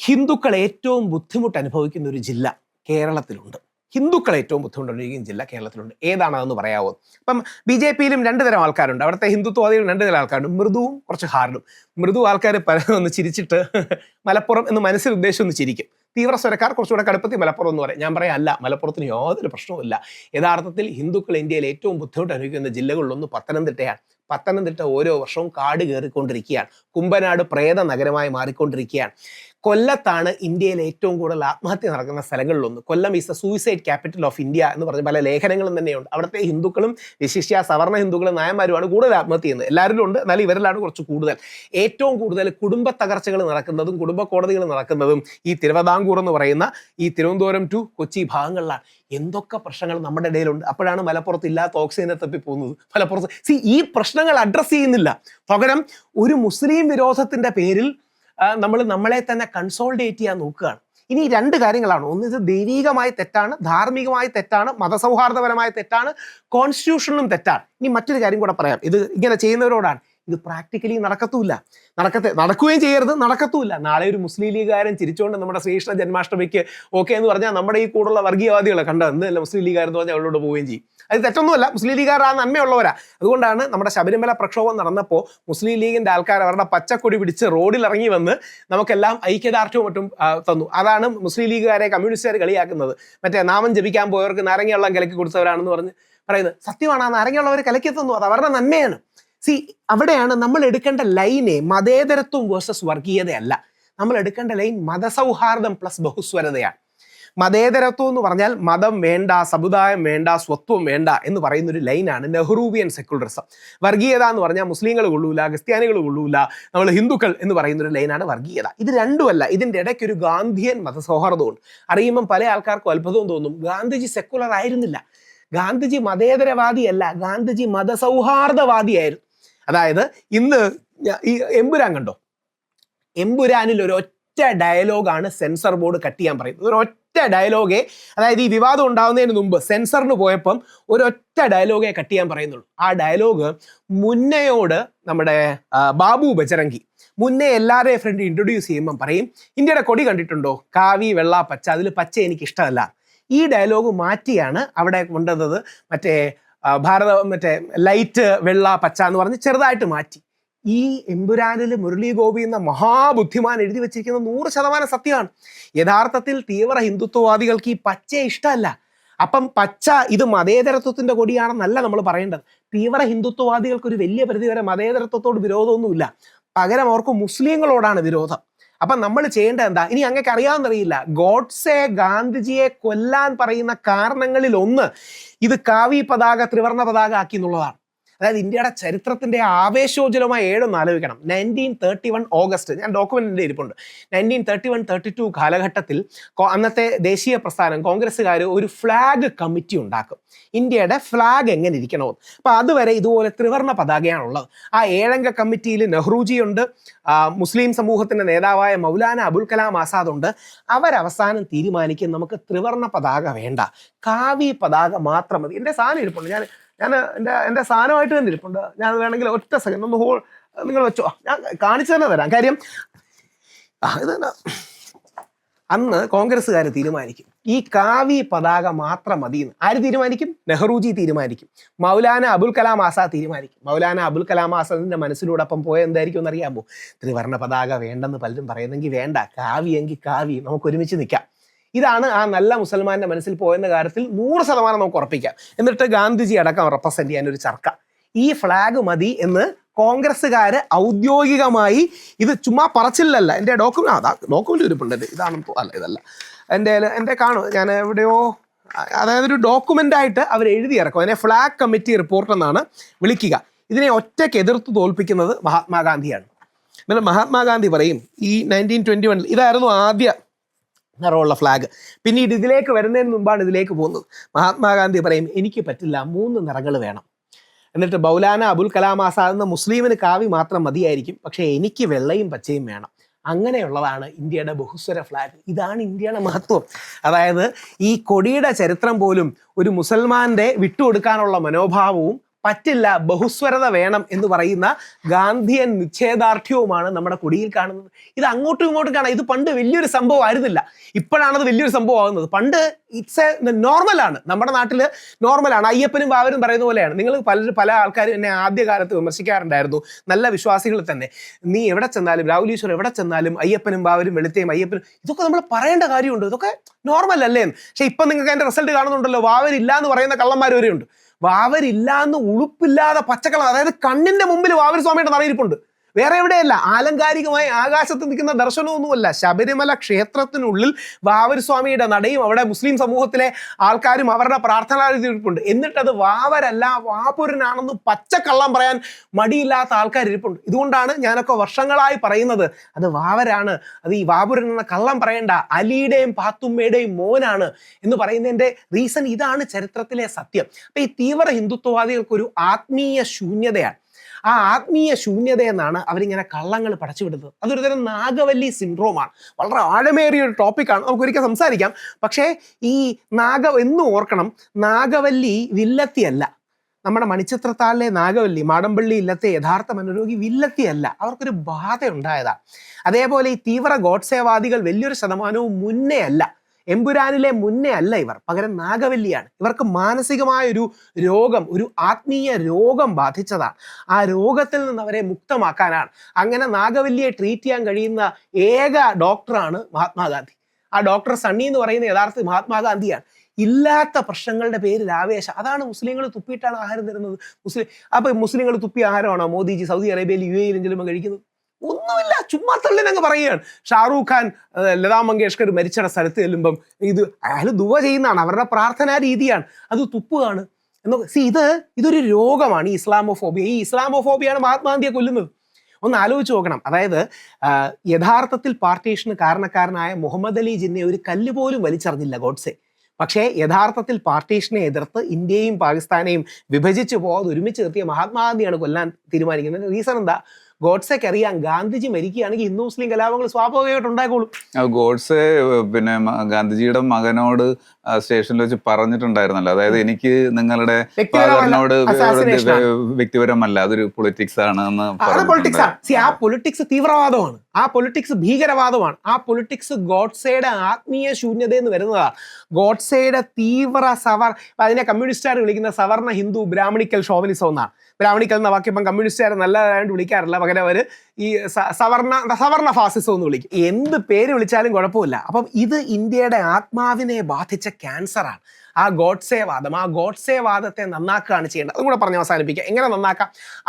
ഹിന്ദുക്കൾ ഏറ്റവും ബുദ്ധിമുട്ട് അനുഭവിക്കുന്ന ഒരു ജില്ല കേരളത്തിലുണ്ട്. ഹിന്ദുക്കൾ ഏറ്റവും ബുദ്ധിമുട്ടുണ്ടായിരിക്കുന്ന ജില്ല കേരളത്തിലുണ്ട്. ഏതാണെന്ന് പറയാവോ? ഇപ്പം BJP-യിലും 2 തരം ആൾക്കാരുണ്ട്. അവിടുത്തെ ഹിന്ദുത്വവാദികൾ 2 തരം ആൾക്കാരുണ്ട്, മൃദുവും കുറച്ച് ഹാർഡും. മൃദു ആൾക്കാർ ഒന്ന് ചിരിച്ചിട്ട് മലപ്പുറം എന്ന് മനസ്സിൽ ഉദ്ദേശം ഒന്ന് ചിരിക്കും. തീവ്ര സ്വരക്കാർ കുറച്ചുകൂടെ കടുപ്പത്തിൽ മലപ്പുറം എന്ന് പറയും. ഞാൻ പറയാം അല്ല, മലപ്പുറത്തിന് യാതൊരു പ്രശ്നവുമില്ല. യഥാർത്ഥത്തിൽ ഹിന്ദുക്കൾ ഇന്ത്യയിൽ ഏറ്റവും ബുദ്ധിമുട്ട് അനുഭവിക്കുന്ന ജില്ലകളിലൊന്ന് പത്തനംതിട്ടയാണ്. പത്തനംതിട്ട ഓരോ വർഷവും കാട് കയറിക്കൊണ്ടിരിക്കുകയാണ്. കുമ്പനാട് പ്രേത നഗരമായി മാറിക്കൊണ്ടിരിക്കുകയാണ്. കൊല്ലത്താണ് ഇന്ത്യയിലെ ഏറ്റവും കൂടുതൽ ആത്മഹത്യ നടക്കുന്ന സ്ഥലങ്ങളിലൊന്ന്. Kollam is the suicide capital of India എന്ന് പറഞ്ഞ് പല ലേഖനങ്ങളും തന്നെയുണ്ട്. അവിടുത്തെ ഹിന്ദുക്കളും വിശിഷ്യ സവർണ ഹിന്ദുക്കളും നായന്മാരുമാണ് കൂടുതൽ ആത്മഹത്യ ചെയ്യുന്നത്. എല്ലാവരിലും ഉണ്ട്, എന്നാൽ ഇവരിലാണ് കുറച്ച് കൂടുതൽ. ഏറ്റവും കൂടുതൽ കുടുംബ തകർച്ചകൾ നടക്കുന്നതും കുടുംബ കോടതികൾ നടക്കുന്നതും ഈ തിരുവിതാംകൂർ എന്ന് പറയുന്ന ഈ തിരുവനന്തപുരം ടു കൊച്ചി ഭാഗങ്ങളിലാണ്. എന്തൊക്കെ പ്രശ്നങ്ങൾ നമ്മുടെ ഇടയിലുണ്ട്. അപ്പോഴാണ് മലപ്പുറത്ത് ഇല്ലാത്ത ഓക്സിജനെ തപ്പി പോകുന്നത്. മലപ്പുറത്ത് ഈ പ്രശ്നങ്ങൾ അഡ്രസ്സ് ചെയ്യുന്നില്ല. പകരം ഒരു മുസ്ലിം വിരോധത്തിന്റെ പേരിൽ നമ്മൾ നമ്മളെ തന്നെ കൺസോൾഡേറ്റ് ചെയ്യാൻ നോക്കുകയാണ്. ഇനി 2 കാര്യങ്ങളാണ്. ഒന്ന്, ഇത് ദൈവികമായി തെറ്റാണ്, ധാർമ്മികമായി തെറ്റാണ്, മതസൗഹാർദ്ദപരമായ തെറ്റാണ്, കോൺസ്റ്റിറ്റ്യൂഷനിലും തെറ്റാണ്. ഇനി മറ്റൊരു കാര്യം കൂടെ പറയാം. ഇത് ഇങ്ങനെ ചെയ്യുന്നവരോടാണ്. ഇത് പ്രാക്ടിക്കലി നടക്കുകയും ചെയ്യരുത്, നടക്കത്തുമില്ല. നാളെ ഒരു മുസ്ലിം ലീഗുകാരൻ ചിരിച്ചുകൊണ്ട് നമ്മുടെ ശ്രീകൃഷ്ണ ജന്മാഷ്ടമിക്ക് ഓക്കെ എന്ന് പറഞ്ഞാൽ നമ്മുടെ ഈ കൂടുള്ള വർഗീയവാദികളെ കണ്ടോ എന്നല്ല മുസ്ലിം ലീഗുകാരെന്ന് പറഞ്ഞാൽ അവളോട് പോവുകയും ചെയ്യും. അത് തെറ്റൊന്നുമല്ല, മുസ്ലിം ലീഗുകാർ ആ നന്മയുള്ളവരാ. അതുകൊണ്ടാണ് നമ്മുടെ ശബരിമല പ്രക്ഷോഭം നടന്നപ്പോൾ മുസ്ലിം ലീഗിന്റെ ആൾക്കാർ അവരുടെ പച്ചക്കൊടി പിടിച്ച് റോഡിൽ ഇറങ്ങി വന്ന് നമുക്കെല്ലാം ഐക്യദാർഢ്യവും മറ്റും തന്നു. അതാണ് മുസ്ലിം ലീഗുകാരെ കമ്മ്യൂണിസ്റ്റുകാർ കളിയാക്കുന്നത്. മറ്റേ നാമം ജപിക്കാൻ പോയവർക്ക് നാരങ്ങ കലക്കി കൊടുത്തവരാണെന്ന് പറഞ്ഞ് പറയുന്നത്. സത്യമാണ്, ആ നാരങ്ങയുള്ളവർ കലക്കി തന്നു, അത് അവരുടെ നന്മയാണ്. അവിടെയാണ് നമ്മൾ എടുക്കേണ്ട ലൈനെ മതേതരത്വം വേഴ്സസ് വർഗീയതയല്ല. നമ്മൾ എടുക്കേണ്ട ലൈൻ മതസൗഹാർദ്ദം പ്ലസ് ബഹുസ്വരതയാണ്. മതേതരത്വം എന്ന് പറഞ്ഞാൽ മതം വേണ്ട, സമുദായം വേണ്ട, സ്വത്വം വേണ്ട എന്ന് പറയുന്ന ഒരു ലൈനാണ് നെഹ്റൂവിയൻ സെക്യുലറിസം. വർഗീയത എന്ന് പറഞ്ഞാൽ മുസ്ലിങ്ങൾ കൊള്ളൂല, ക്രിസ്ത്യാനികൾ കൊള്ളൂല, നമ്മൾ ഹിന്ദുക്കൾ എന്ന് പറയുന്ന ഒരു ലൈനാണ് വർഗീയത. ഇത് രണ്ടുമല്ല, ഇതിൻ്റെ ഇടയ്ക്ക് ഒരു ഗാന്ധിയൻ മതസൗഹാർദ്ദമുണ്ട്. അറിയുമ്പം പല ആൾക്കാർക്കും അത്ഭുതവും തോന്നും, ഗാന്ധിജി സെക്യുലർ ആയിരുന്നില്ല, ഗാന്ധിജി മതേതരവാദിയല്ല, ഗാന്ധിജി മതസൗഹാർദ്ദവാദിയായിരുന്നു. അതായത് ഇന്ന് ഈ എമ്പുരാൻ കണ്ടോ, എമ്പുരാനിൽ ഒരൊറ്റ ഡയലോഗാണ് സെൻസർ ബോർഡ് കട്ട് ചെയ്യാൻ പറയുന്നത്. ഒരൊറ്റ ഡയലോഗേ, അതായത് ഈ വിവാദം ഉണ്ടാകുന്നതിന് മുമ്പ് സെൻസറിന് പോയപ്പം ഒരൊറ്റ ഡയലോഗേ കട്ട് ചെയ്യാൻ പറയുന്നുള്ളൂ. ആ ഡയലോഗ് മുന്നയോട് നമ്മുടെ ബാബു ബജറംഗി മുന്നേ എല്ലാവരുടെയും ഫ്രണ്ട് ഇൻട്രൊഡ്യൂസ് ചെയ്യുമ്പം പറയും, ഇന്ത്യയുടെ കൊടി കണ്ടിട്ടുണ്ടോ, കാവി വെള്ള പച്ച, അതിൽ പച്ച എനിക്ക് ഇഷ്ടമല്ല. ഈ ഡയലോഗ് മാറ്റിയാണ് അവിടെ കൊണ്ടുവന്നത്. മറ്റേ ലൈറ്റ് വെള്ള പച്ച എന്ന് പറഞ്ഞ് ചെറുതായിട്ട് മാറ്റി. ഈ എമ്പുരാനിൽ മുരളി ഗോപി എന്ന മഹാബുദ്ധിമാൻ എഴുതി വെച്ചിരിക്കുന്നത് 100% സത്യമാണ്. യഥാർത്ഥത്തിൽ തീവ്ര ഹിന്ദുത്വവാദികൾക്ക് ഈ പച്ചയെ ഇഷ്ടമല്ല. അപ്പം പച്ച ഇത് മതേതരത്വത്തിന്റെ കൊടിയാണെന്നല്ല നമ്മൾ പറയേണ്ടത്. തീവ്ര ഹിന്ദുത്വവാദികൾക്ക് ഒരു വലിയ പരിധിവരെ മതേതരത്വത്തോട് വിരോധമൊന്നുമില്ല, പകരം അവർക്ക് മുസ്ലിങ്ങളോടാണ് വിരോധം. അപ്പം നമ്മൾ ചെയ്യേണ്ടത് എന്താ, ഇനി അങ്ങക്ക് അറിയാമെന്നറിയില്ല, ഗോഡ്സെ ഗാന്ധിജിയെ കൊല്ലാൻ പറയുന്ന കാരണങ്ങളിൽ ഒന്ന് ഇത് കാവി പതാക ത്രിവർണ്ണ പതാക ആക്കി എന്നുള്ളതാണ്. അതായത് ഇന്ത്യയുടെ ചരിത്രത്തിന്റെ ആവേശോജ്വലമായ ഏഴൊന്ന് ആലോചിക്കണം. 1931 ഓഗസ്റ്റ്, ഞാൻ ഡോക്യുമെന്റിന്റെ ഇരിപ്പുണ്ട്. 1931-32 കാലഘട്ടത്തിൽ അന്നത്തെ ദേശീയ പ്രസ്ഥാനം കോൺഗ്രസ്സുകാർ ഒരു ഫ്ലാഗ് കമ്മിറ്റി ഉണ്ടാക്കും, ഇന്ത്യയുടെ ഫ്ലാഗ് എങ്ങനെ ഇരിക്കണമെന്ന്. അപ്പൊ അതുവരെ ഇതുപോലെ ത്രിവർണ്ണ പതാകയാണുള്ളത്. ആ 7 അംഗ കമ്മിറ്റിയിൽ നെഹ്റുജി ഉണ്ട്, മുസ്ലിം സമൂഹത്തിന്റെ നേതാവായ മൗലാന അബുൽ കലാം ആസാദ് ഉണ്ട്. അവരവസാനം തീരുമാനിക്കും നമുക്ക് ത്രിവർണ്ണ പതാക വേണ്ട, കാവി പതാക മാത്രം മതി. എൻ്റെ സാധനം ഇരിപ്പുണ്ട്, ഞാൻ എൻ്റെ സാധനമായിട്ട് തന്നെ ഇരിപ്പുണ്ട്. ഞാൻ വേണമെങ്കിൽ ഒറ്റ സെക്കൻഡ് ഒന്ന് നിങ്ങൾ വെച്ചോ, ഞാൻ കാണിച്ചു തന്നെ തരാം. കാര്യം ഇത് അന്ന് കോൺഗ്രസ്സുകാർ തീരുമാനിക്കും ഈ കാവി പതാക മാത്രം മതി എന്ന്. ആര് തീരുമാനിക്കും? നെഹ്റുജി തീരുമാനിക്കും, മൗലാന അബുൽ കലാം ആസാദ് തീരുമാനിക്കും. മൗലാന അബുൽ കലാം ആസാദിന്റെ മനസ്സിലൂടെ അപ്പം പോയ എന്തായിരിക്കും എന്നറിയാമോ? ത്രിവർണ്ണ പതാക വേണ്ടെന്ന് പലരും പറയുന്നെങ്കിൽ വേണ്ട, കാവി എങ്കിൽ കാവി, നമുക്ക് ഒരുമിച്ച് നിൽക്കാം. ഇതാണ് ആ നല്ല മുസൽമാന്റെ മനസ്സിൽ പോയെന്ന കാര്യത്തിൽ 100% നമുക്ക് ഉറപ്പിക്കാം. എന്നിട്ട് ഗാന്ധിജി അടക്കം റെപ്രസെന്റ് ചെയ്യാൻ ഒരു ചർക്ക, ഈ ഫ്ലാഗ് മതി എന്ന് കോൺഗ്രസ്സുകാര് ഔദ്യോഗികമായി, ഇത് ചുമ്മാ പറച്ചില്ലല്ല, എൻ്റെ ഡോക്യുമെന്റ് ഇരിപ്പുണ്ട്, ഇതാണ് അല്ല ഇതല്ല എൻ്റെ കാണും, ഞാൻ എവിടെയോ, അതായത് ഒരു ഡോക്യുമെന്റ് ആയിട്ട് അവർ എഴുതി ഇറക്കും. അതിനെ ഫ്ലാഗ് കമ്മിറ്റി റിപ്പോർട്ട് എന്നാണ് വിളിക്കുക. ഇതിനെ ഒറ്റയ്ക്ക് എതിർത്ത് തോൽപ്പിക്കുന്നത് മഹാത്മാഗാന്ധിയാണ്. എന്നിട്ട് മഹാത്മാഗാന്ധി പറയും, ഈ 1921 ഇതായിരുന്നു ആദ്യ നിറമുള്ള ഫ്ലാഗ്. പിന്നീട് ഇതിലേക്ക് വരുന്നതിന് മുമ്പാണ് ഇതിലേക്ക് പോകുന്നത്. മഹാത്മാഗാന്ധി പറയും, എനിക്ക് പറ്റില്ല, 3 നിറങ്ങൾ വേണം. എന്നിട്ട് മൗലാന അബുൽ കലാം ആസാദ് എന്ന മുസ്ലിമിന് കാവി മാത്രം മതിയായിരിക്കും, പക്ഷേ എനിക്ക് വെള്ളയും പച്ചയും വേണം. അങ്ങനെയുള്ളതാണ് ഇന്ത്യയുടെ ബഹുസ്വര ഫ്ലാഗ്. ഇതാണ് ഇന്ത്യയുടെ മഹത്വം. അതായത് ഈ കൊടിയുടെ ചരിത്രം പോലും ഒരു മുസൽമാന്റെ വിട്ടുകൊടുക്കാനുള്ള മനോഭാവവും പറ്റില്ല, ബഹുസ്വരത വേണം എന്ന് പറയുന്ന ഗാന്ധിയൻ നിശ്ചയദാർഢ്യവുമാണ് നമ്മുടെ കൊടിയിൽ കാണുന്നത്. ഇത് അങ്ങോട്ടും ഇങ്ങോട്ടും കാണാം. ഇത് പണ്ട് വലിയൊരു സംഭവം ആയിരുന്നില്ല, ഇപ്പോഴാണത് വലിയൊരു സംഭവം ആകുന്നത്. പണ്ട് ഇറ്റ്സ് എ നോർമലാണ്, നമ്മുടെ നാട്ടിൽ നോർമലാണ്. അയ്യപ്പനും ബാവരും പറയുന്ന പോലെയാണ്. നിങ്ങൾ പല ആൾക്കാരും എന്നെ ആദ്യകാലത്ത് വിമർശിക്കാറുണ്ടായിരുന്നു, നല്ല വിശ്വാസികൾ തന്നെ. നീ എവിടെ ചെന്നാലും, രാഹുൽ ഈശ്വർ എവിടെ ചെന്നാലും അയ്യപ്പനും ബാവരും വെളുത്തേയും അയ്യപ്പനും, ഇതൊക്കെ നമ്മൾ പറയേണ്ട കാര്യമുണ്ട്, ഇതൊക്കെ നോർമൽ അല്ലേ എന്ന്. പക്ഷെ ഇപ്പം നിങ്ങൾക്ക് അതിൻ്റെ റിസൾട്ട് കാണുന്നുണ്ടല്ലോ, വാവരില്ല എന്ന് പറയുന്ന കള്ളന്മാർ വരെയുണ്ട്. വാവരില്ലാന്ന് ഉളുപ്പില്ലാതെ പച്ചക്കള്ളം, അതായത് കണ്ണിന്റെ മുമ്പിൽ വാവർ സ്വാമിയുടെ നടയിരിപ്പുണ്ട്, വേറെ എവിടെയല്ല. ആലങ്കാരികമായി ആകാശത്ത് നിൽക്കുന്ന ദർശനമൊന്നുമല്ല. ശബരിമല ക്ഷേത്രത്തിനുള്ളിൽ വാവർ സ്വാമിയുടെ നടയും അവിടെ മുസ്ലിം സമൂഹത്തിലെ ആൾക്കാരും അവരുടെ പ്രാർത്ഥനായിരിപ്പുണ്ട്. എന്നിട്ടത് വാവരല്ല, വാപുരനാണെന്ന് പച്ചക്കള്ളം പറയാൻ മടിയില്ലാത്ത ആൾക്കാർ ഇരിപ്പുണ്ട്. ഇതുകൊണ്ടാണ് ഞാനൊക്കെ വർഷങ്ങളായി പറയുന്നത്, അത് വാവരാണ്, അത് ഈ വാപുരൻ എന്ന കള്ളം പറയേണ്ട, അലിയുടെയും പാത്തുമ്മയുടെയും മോനാണ് എന്ന് പറയുന്നതിൻ്റെ റീസൺ ഇതാണ്, ചരിത്രത്തിലെ സത്യം. അപ്പൊ ഈ തീവ്ര ഹിന്ദുത്വവാദികൾക്കൊരു ആത്മീയ ശൂന്യതയാണ്. ആ ആത്മീയ ശൂന്യത എന്നാണ് അവരിങ്ങനെ കള്ളങ്ങൾ പടച്ചുവിടുന്നത്. അതൊരു തരം നാഗവല്ലി സിൻഡ്രോമാണ്. വളരെ ആഴമേറിയ ഒരു ടോപ്പിക്കാണ്, നമുക്കൊരിക്കൽ സംസാരിക്കാം. പക്ഷേ ഈ എന്നും ഓർക്കണം, നാഗവല്ലി വില്ലത്തിയല്ല. നമ്മുടെ മണിച്ചിത്രത്താഴിലെ നാഗവല്ലി, മാടമ്പള്ളി ഇല്ലത്തെ യഥാർത്ഥ മനോരോഗി വില്ലത്തിയല്ല, അവർക്കൊരു ബാധ ഉണ്ടായതാണ്. അതേപോലെ ഈ തീവ്ര ഗോഡ്സേവാദികൾ വലിയൊരു ശതമാനവും മുന്നേ അല്ല, എമ്പുരാനിലെ മുന്നേ അല്ല ഇവർ, പകരം നാഗവല്ലിയാണ്. ഇവർക്ക് മാനസികമായൊരു രോഗം, ഒരു ആത്മീയ രോഗം ബാധിച്ചതാണ്. ആ രോഗത്തിൽ നിന്ന് അവരെ മുക്തമാക്കാനാണ്. അങ്ങനെ നാഗവല്ലിയെ ട്രീറ്റ് ചെയ്യാൻ കഴിയുന്ന ഏക ഡോക്ടറാണ് മഹാത്മാഗാന്ധി. ആ ഡോക്ടർ സണ്ണി എന്ന് പറയുന്ന യഥാർത്ഥ മഹാത്മാഗാന്ധിയാണ്. ഇല്ലാത്ത പ്രശ്നങ്ങളുടെ പേരിൽ ആവേശം, അതാണ് മുസ്ലിങ്ങൾ തുപ്പിയിട്ടാണ് ആഹാരം തരുന്നത്. അപ്പൊ മുസ്ലിങ്ങൾ തുപ്പിയ ആഹാരമാണോ മോദിജി സൗദി അറേബ്യയിൽ UAE ചെല്ലുമ്പോൾ കഴിക്കുന്നത്? ഒന്നുമില്ല, ചുമ്മാ തള്ളിനങ്ങ് പറയുകയാണ്. ഷാറൂഖ് ഖാൻ ലതാ മങ്കേഷ്കർ മരിച്ച സ്ഥലത്ത് ചെല്ലുമ്പം ഇത് അയാൾ ദുവ ചെയ്യുന്നതാണ്, അവരുടെ പ്രാർത്ഥനാ രീതിയാണ്, അത് തുപ്പുകയാണ് എന്നൊക്കെ. ഇതൊരു രോഗമാണ് ഈ ഇസ്ലാമോഫോബിയ. ഈ ഇസ്ലാമോഫോബിയാണ് മഹാത്മാഗാന്ധിയെ കൊല്ലുന്നത്. ഒന്ന് ആലോചിച്ച് നോക്കണം. അതായത് യഥാർത്ഥത്തിൽ പാർട്ടീഷന് കാരണക്കാരനായ മുഹമ്മദ് അലി ജിന്നെ ഒരു കല്ല് പോലും വലിച്ചെറിഞ്ഞില്ല ഗോഡ്സെ. പക്ഷേ യഥാർത്ഥത്തിൽ പാർട്ടീഷനെ എതിർത്ത് ഇന്ത്യയും പാകിസ്ഥാനെയും വിഭജിച്ച് പോകാതെ ഒരുമിച്ച് നിർത്തിയ മഹാത്മാഗാന്ധിയാണ് കൊല്ലാൻ തീരുമാനിക്കുന്നത്. റീസൺ എന്താ? ഗോഡ്സെക്ക് അറിയാം ഗാന്ധിജി മരിക്കുകയാണെങ്കിൽ ഹിന്ദു മുസ്ലിം കലാപങ്ങൾ സ്വാഭാവികമായിട്ട് ഉണ്ടായിക്കോളും. ഗോഡ്സെ പിന്നെ ഗാന്ധിജിയുടെ മകനോട് സ്റ്റേഷനിൽ വെച്ച് പറഞ്ഞിട്ടുണ്ടായിരുന്നല്ലോ, അതായത് എനിക്ക് നിങ്ങളുടെ ഫാദറിനോട് വ്യക്തിപരമല്ല, അതൊരു പൊളിറ്റിക്സ് ആണ് എന്ന്. ആ പൊളിറ്റിക്സ് തീവ്രവാദമാണ്, ആ പൊളിറ്റിക്സ് ഭീകരവാദമാണ്, ആ പൊളിറ്റിക്സ് ഗോഡ്സെയുടെ ആത്മീയ ശൂന്യതയെന്ന് വരുന്നതാണ്. ഗോഡ്സെയുടെ തീവ്ര അതിനെ കമ്മ്യൂണിസ്റ്റുകാർ വിളിക്കുന്ന സവർണ ഹിന്ദു ബ്രാഹ്മണിക്കൽ ഷോവനിസം എന്നാണ്. ബ്രാഹ്മണിക്കൽ എന്ന വാക്ക് ഇപ്പം കമ്മ്യൂണിസ്റ്റുകാർ നല്ലതായിട്ട് വിളിക്കാറില്ല, പകരം അവർ ഈ സവർണ ഫാസിസം എന്ന് വിളിക്കും. എന്ത് പേര് വിളിച്ചാലും കുഴപ്പമില്ല. അപ്പം ഇത് ഇന്ത്യയുടെ ആത്മാവിനെ ബാധിച്ച ക്യാൻസറാണ് ആ ഗോഡ്സെ വാദം. ആ ഗോഡ്സെ വാദത്തെ നന്നാക്കുകയാണ് ചെയ്യേണ്ടത്. അതും കൂടെ പറഞ്ഞ് അവസാനിപ്പിക്കാം. എങ്ങനെ നന്നാക്കാം?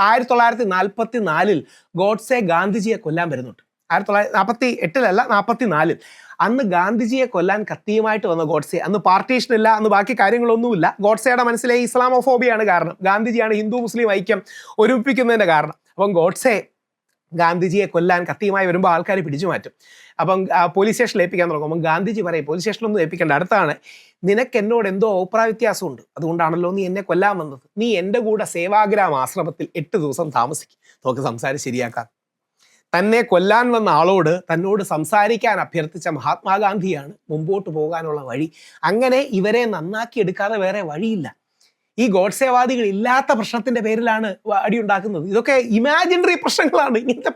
1944 ഗോഡ്സെ ഗാന്ധിജിയെ കൊല്ലാൻ വരുന്നുണ്ട്. 1948 44 അന്ന് ഗാന്ധിജിയെ കൊല്ലാൻ കത്തിയുമായിട്ട് വന്ന ഗോഡ്സെ, അന്ന് പാർട്ടീഷനില്ല, അന്ന് ബാക്കി കാര്യങ്ങളൊന്നുമില്ല. ഗോഡ്സെയുടെ മനസ്സിലെ ഇസ്ലാമോഫോബിയാണ് കാരണം, ഗാന്ധിജിയാണ് ഹിന്ദു മുസ്ലിം ഐക്യം ഒരുമിപ്പിക്കുന്നതിൻ്റെ കാരണം. അപ്പം ഗോഡ്സെ ഗാന്ധിജിയെ കൊല്ലാൻ കത്തിയുമായി വരുമ്പോൾ ആൾക്കാർ പിടിച്ചു മാറ്റും. അപ്പം പോലീസ് സ്റ്റേഷനിൽ ഏൽപ്പിക്കാൻ തുടങ്ങും. അപ്പം ഗാന്ധിജി പറയും, പോലീസ് സ്റ്റേഷനിലൊന്നും ഏൽപ്പിക്കേണ്ട, അടുത്താണ്, നിനക്ക് എന്നോട് എന്തോ അഭിപ്രായ വ്യത്യാസമുണ്ട്, അതുകൊണ്ടാണല്ലോ നീ എന്നെ കൊല്ലാൻ വന്നത്. നീ എൻ്റെ കൂടെ സേവാഗ്രാം ആശ്രമത്തിൽ 8 ദിവസം താമസിക്കും, നമുക്ക് സംസാരം ശരിയാക്കാം. തന്നെ കൊല്ലാൻ വന്ന ആളോട് തന്നോട് സംസാരിക്കാൻ അഭ്യർത്ഥിച്ച മഹാത്മാഗാന്ധിയാണ് മുമ്പോട്ട് പോകാനുള്ള വഴി. അങ്ങനെ ഇവരെ നന്നാക്കി എടുക്കാതെ വേറെ വഴിയില്ല. ഈ ഗോഡ്സേവാദികൾ ഇല്ലാത്ത പ്രശ്നത്തിന്റെ പേരിലാണ് അടിയുണ്ടാക്കുന്നത്. ഇതൊക്കെ ഇമാജിനറി പ്രശ്നങ്ങളാണ്, ഇങ്ങനത്തെ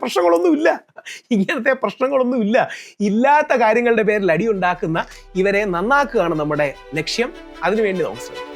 പ്രശ്നങ്ങളൊന്നുമില്ല. ഇല്ലാത്ത കാര്യങ്ങളുടെ പേരിൽ അടിയുണ്ടാക്കുന്ന ഇവരെ നന്നാക്കുകയാണ് നമ്മുടെ ലക്ഷ്യം. അതിനുവേണ്ടി നമുക്ക് ശ്രമിക്കാം.